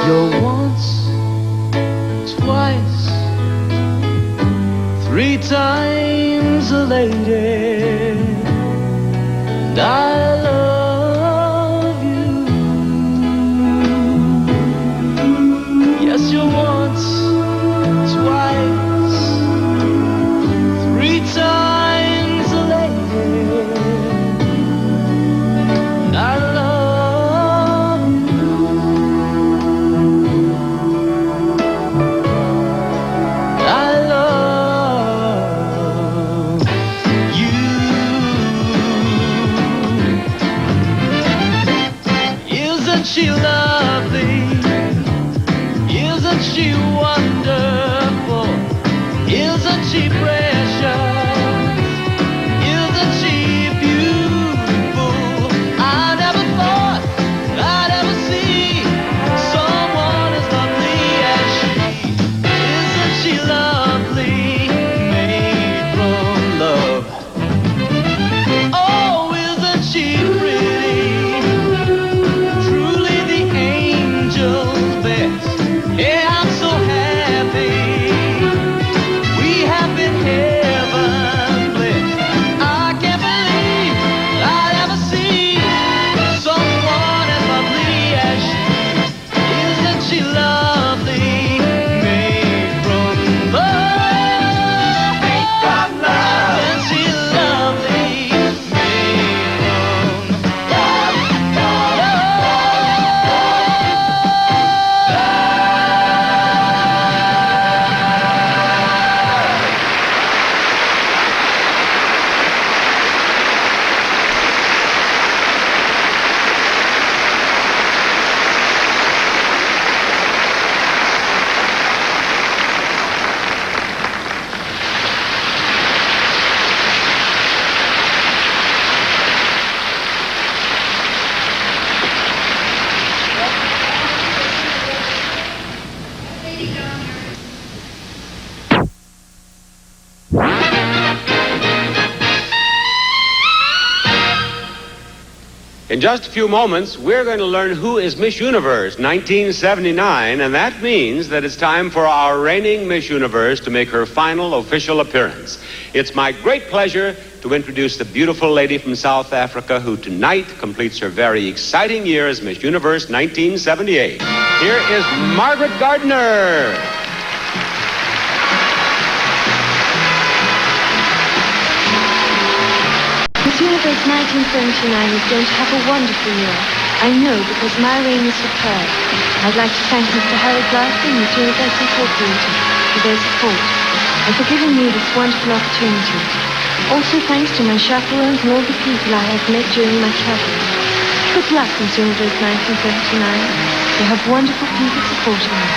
You're once, twice, 3 times a lady, and I love you. Yes, you're once, twice, 3 times a lady, and I love you. I love you. Isn't she lovely? Isn't she wonderful? Isn't she precious? Isn't she beautiful? I never thought I'd ever see someone as lovely as she. Isn't she lovely? Made from love. Oh, isn't she pretty? Truly the angel's best. Yeah, I'm so happy. We have been heaven blessed. I can't believe I'd ever see someone as lovely as she. Isn't she lovely? Made from love. Made from love. Isn't she lovely? Made from love.
In just a few moments, we're going to learn who is Miss Universe 1979, and that means that it's time for our reigning Miss Universe to make her final official appearance. It's my great pleasure to introduce the beautiful lady from South Africa who tonight completes her very exciting year as Miss Universe 1978. Here is Margaret Gardner.
Miss Universe
1979 is going to have a wonderful year. I know because my reign is superb. I'd like to thank Mr. Harold Glasgow and Miss Universe Incorporated for their support and for giving me this wonderful opportunity. Also thanks to my chaperones and all the people I have met during my travels. Good luck, Miss Universe 1979. You have wonderful people supporting you.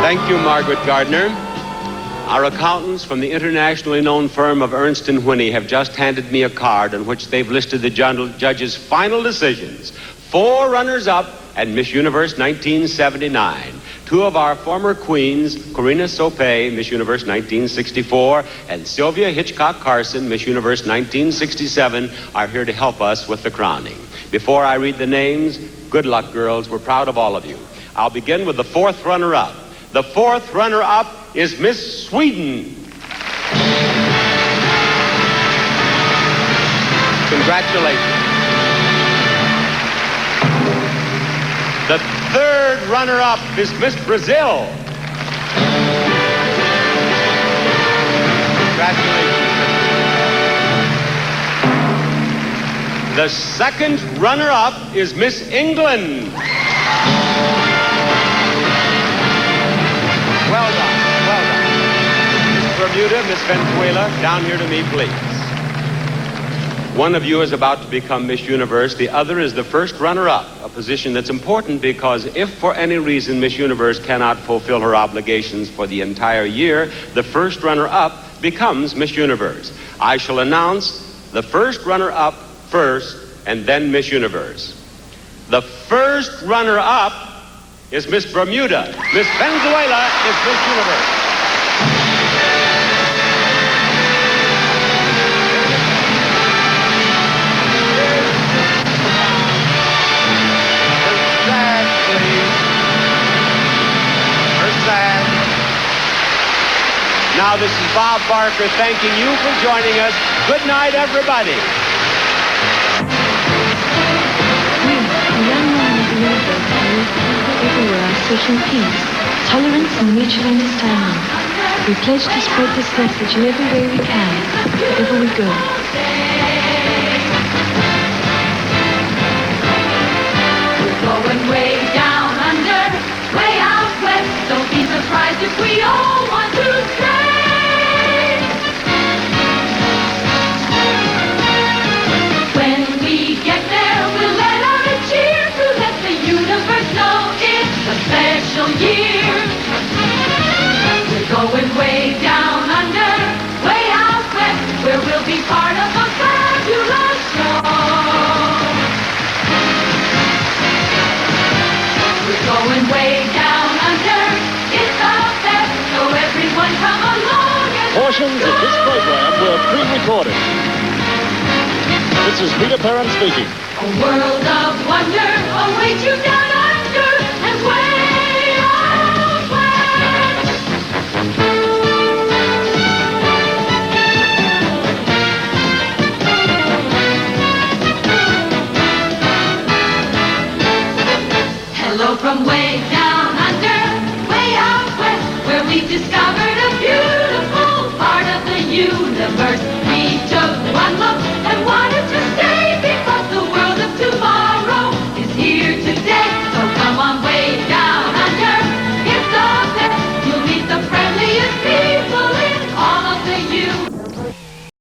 Thank you, Margaret Gardner. Our accountants from the internationally known firm of Ernst & Whinney have just handed me a card on which they've listed the judges' final decisions. 4 runners-up at Miss Universe 1979. 2 of our former queens, Corina Sopé, Miss Universe 1964, and Sylvia Hitchcock Carson, Miss Universe 1967, are here to help us with the crowning. Before I read the names, good luck, girls. We're proud of all of you. I'll begin with the 4th runner-up. The 4th runner-up is Miss Sweden. Congratulations. The 3rd runner-up is Miss Brazil. Congratulations. The 2nd runner-up is Miss England. Well done, well done. Miss Bermuda, Miss Venezuela, down here to me, please. One of you is about to become Miss Universe. The other is the 1st runner-up, a position that's important because if for any reason Miss Universe cannot fulfill her obligations for the entire year, the 1st runner-up becomes Miss Universe. I shall announce the 1st runner-up first and then Miss Universe. The 1st runner-up is Miss Bermuda. Miss Venezuela is Miss Universe. Now, this is Bob Barker thanking you for joining us. Good night, everybody.
We, the young women of the universe, and youth people everywhere are seeking peace, tolerance, and mutual understanding. We pledge to spread this message in every way we can, wherever we go.
We're going way down under, way out west. Don't be surprised if we all want to stay. When we get there, we'll let out a cheer to let the universe know it's a special year. We're going way down under, way out west, where we'll be part of a fabulous show. We're going way down under, it's the best, so everyone come along and
Portions of this program were pre-recorded. This is Peter Perrin speaking.
a world of wonder awaits you down under and way out west. Hello from way down under, way out west, where we've discovered a beautiful part of the universe. We took one look